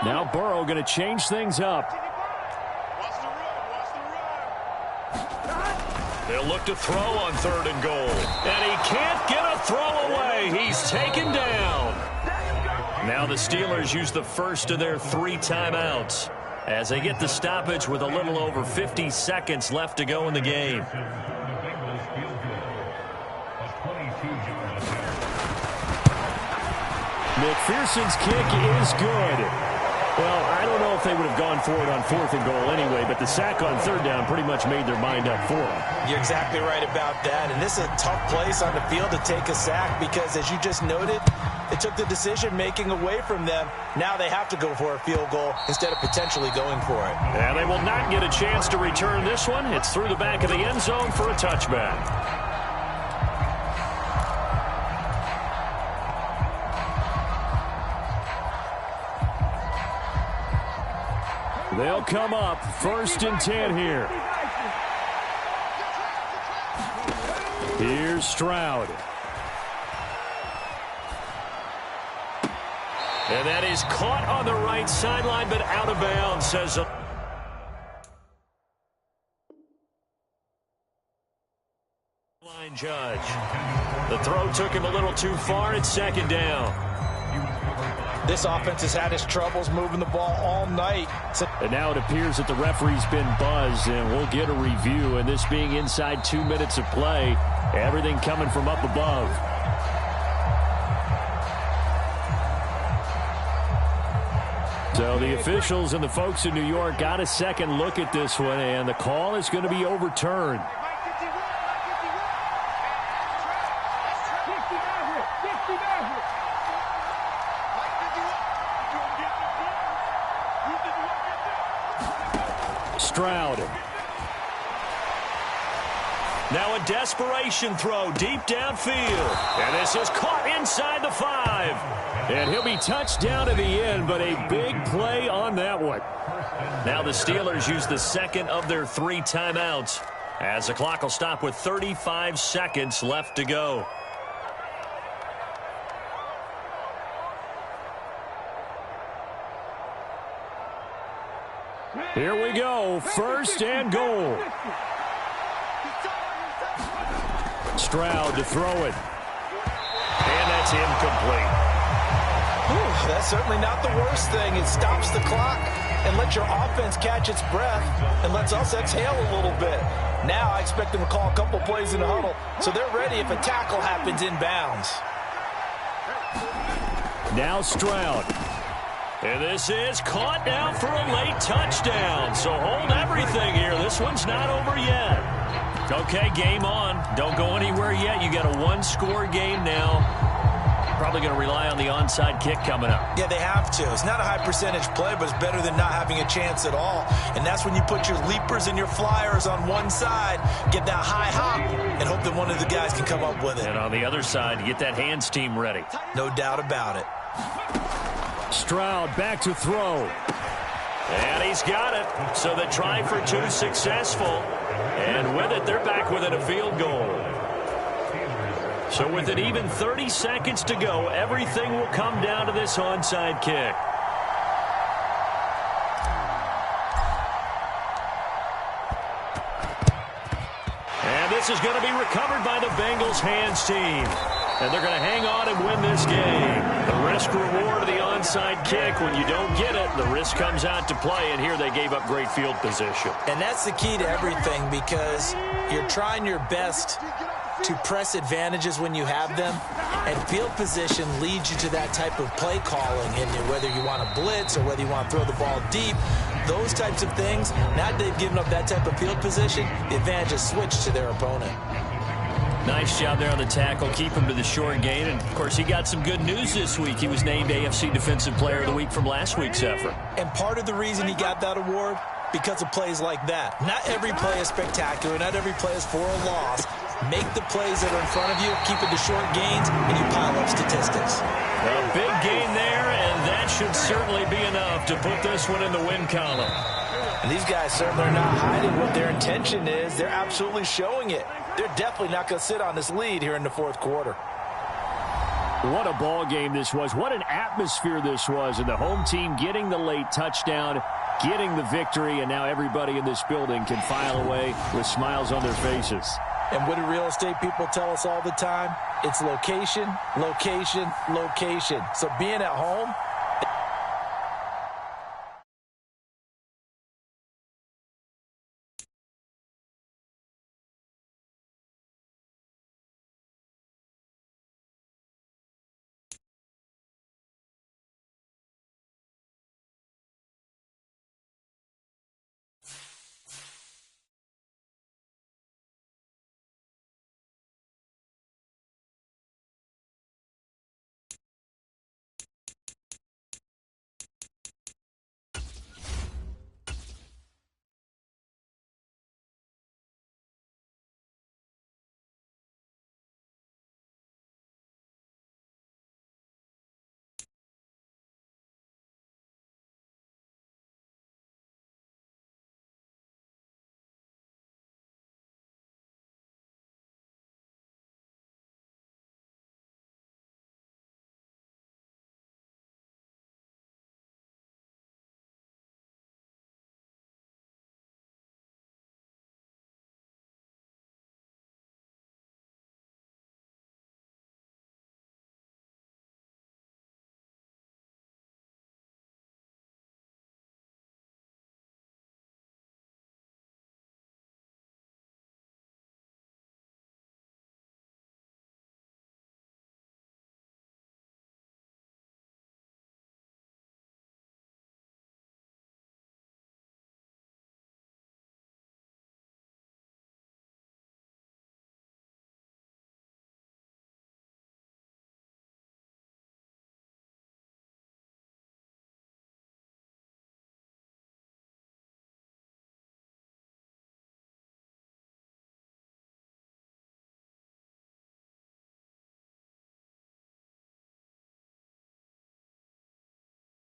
Now Burrow going to change things up. They'll look to throw on 3rd and goal. And he can't get a throw away. He's taken down. Now the Steelers use the first of their 3 timeouts as they get the stoppage with a little over 50 seconds left to go in the game. McPherson's kick is good. Well, I don't know if they would have gone for it on 4th and goal anyway, but the sack on 3rd down pretty much made their mind up for them. You're exactly right about that, and this is a tough place on the field to take a sack because, as you just noted, it took the decision-making away from them. Now they have to go for a field goal instead of potentially going for it. And they will not get a chance to return this one. It's through the back of the end zone for a touchback. They'll come up 1st and 10 here. Here's Stroud. And that is caught on the right sideline, but out of bounds, says a line judge. The throw took him a little too far. It's 2nd down. This offense has had its troubles moving the ball all night. And now it appears that the referee's been buzzed, and we'll get a review. And this being inside 2 minutes of play, everything coming from up above. So the officials and the folks in New York got a second look at this one, and the call is going to be overturned. Stroud. Now a desperation throw deep downfield. And this is caught inside the 5. And he'll be touched down at the end, but a big play on that one. Now the Steelers use the second of their 3 timeouts, as the clock will stop with 35 seconds left to go. Here we go. First and goal. Stroud to throw it. And that's incomplete. Whew, that's certainly not the worst thing. It stops the clock and lets your offense catch its breath and lets us exhale a little bit. Now I expect them to call a couple plays in the huddle, so they're ready if a tackle happens inbounds. Now Stroud. And this is caught now for a late touchdown. So hold everything here. This one's not over yet. Okay, game on. Don't go anywhere yet. You got a 1-score game now. Probably going to rely on the onside kick coming up. Yeah, they have to. It's not a high percentage play, but it's better than not having a chance at all. And that's when you put your leapers and your flyers on one side, get that high hop, and hope that one of the guys can come up with it. And on the other side, get that hands team ready. No doubt about it. Stroud back to throw. And he's got it. So the try for 2 successful. And with it, they're back within a field goal. So with it even 30 seconds to go, everything will come down to this onside kick. And this is going to be recovered by the Bengals hands team. And they're going to hang on and win this game. The risk reward of the onside kick. When you don't get it, the risk comes out to play. And here they gave up great field position. And that's the key to everything, because you're trying your best to press advantages when you have them. And field position leads you to that type of play calling. And whether you want to blitz or whether you want to throw the ball deep, those types of things, now that they've given up that type of field position, the advantage is switched to their opponent. Nice job there on the tackle. Keep him to the short gain. And, of course, he got some good news this week. He was named AFC Defensive Player of the Week from last week's effort. And part of the reason he got that award, because of plays like that. Not every play is spectacular. Not every play is for a loss. Make the plays that are in front of you, keep it to short gains, and you pile up statistics. A big gain there, and that should certainly be enough to put this one in the win column. And these guys certainly are not hiding what their intention is. They're absolutely showing it. They're definitely not going to sit on this lead here in the fourth quarter. What a ball game this was. What an atmosphere this was. And the home team getting the late touchdown, getting the victory, and now everybody in this building can file away with smiles on their faces. And what do real estate people tell us all the time? It's location, location, location. So being at home